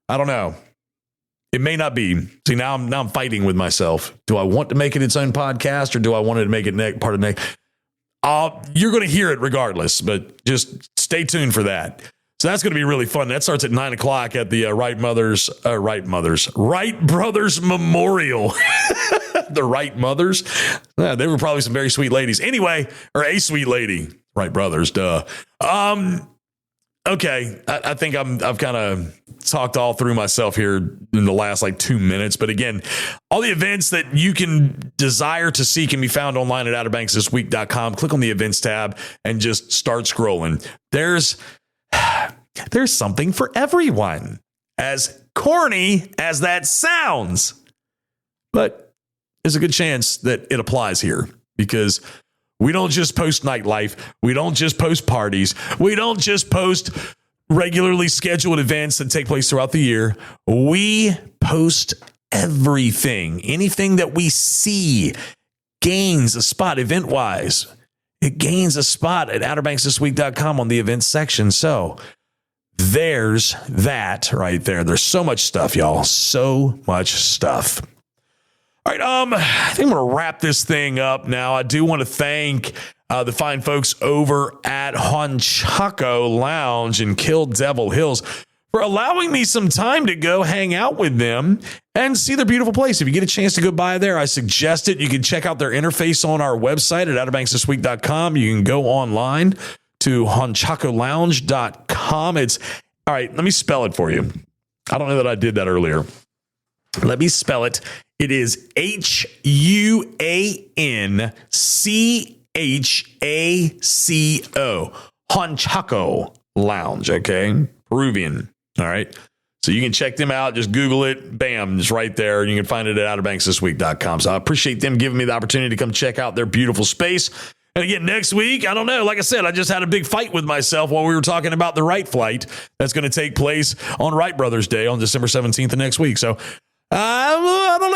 I don't know. It may not be. See, now I'm fighting with myself. Do I want to make it its own podcast or do I want to make it part of next? You're going to hear it regardless, but just stay tuned for that. So that's going to be really fun. That starts at 9 o'clock at the Wright Brothers Memorial. The Wright Mothers. They were probably some very sweet ladies. Anyway, or a sweet lady. Wright Brothers, duh. Okay, I think I've kind of talked all through myself here in the last 2 minutes. But again, all the events that you can desire to see can be found online at outerbanksthisweek.com. Click on the events tab and just start scrolling. There's something for everyone, as corny as that sounds. But there's a good chance that it applies here because we don't just post nightlife. We don't just post parties. We don't just post regularly scheduled events that take place throughout the year. We post everything. Anything that we see gains a spot event-wise. It gains a spot at outerbanksthisweek.com on the events section. So there's that right there. There's so much stuff, y'all. So much stuff. All right, I think I'm going to wrap this thing up now. I do want to thank the fine folks over at Huanchaco Lounge in Kill Devil Hills for allowing me some time to go hang out with them and see their beautiful place. If you get a chance to go by there, I suggest it. You can check out their interface on our website at outerbanksthisweek.com. You can go online to huanchacolounge.com. It's all right. Let me spell it for you. I don't know that I did that earlier. Let me spell it. It is Huanchaco. Huanchaco Lounge. Okay. Peruvian. All right. So you can check them out. Just Google it. Bam. It's right there. You can find it at outerbanksthisweek.com. So I appreciate them giving me the opportunity to come check out their beautiful space. And again, next week, I don't know. Like I said, I just had a big fight with myself while we were talking about the Wright flight that's going to take place on Wright Brothers Day on December 17th of next week. So I don't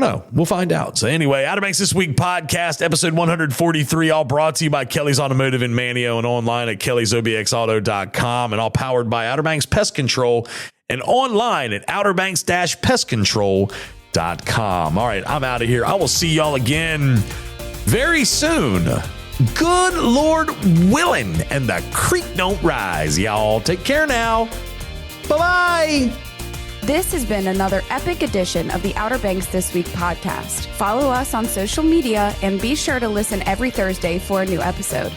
know. We'll find out. So anyway, Outer Banks This Week podcast, episode 143, all brought to you by Kelly's Automotive in Manio and online at kellysobxauto.com and all powered by Outer Banks Pest Control and online at outerbanks-pestcontrol.com. All right, I'm out of here. I will see y'all again very soon. Good Lord willing, and the creek don't rise, y'all. Take care now. Bye-bye. This has been another epic edition of the Outer Banks This Week podcast. Follow us on social media and be sure to listen every Thursday for a new episode.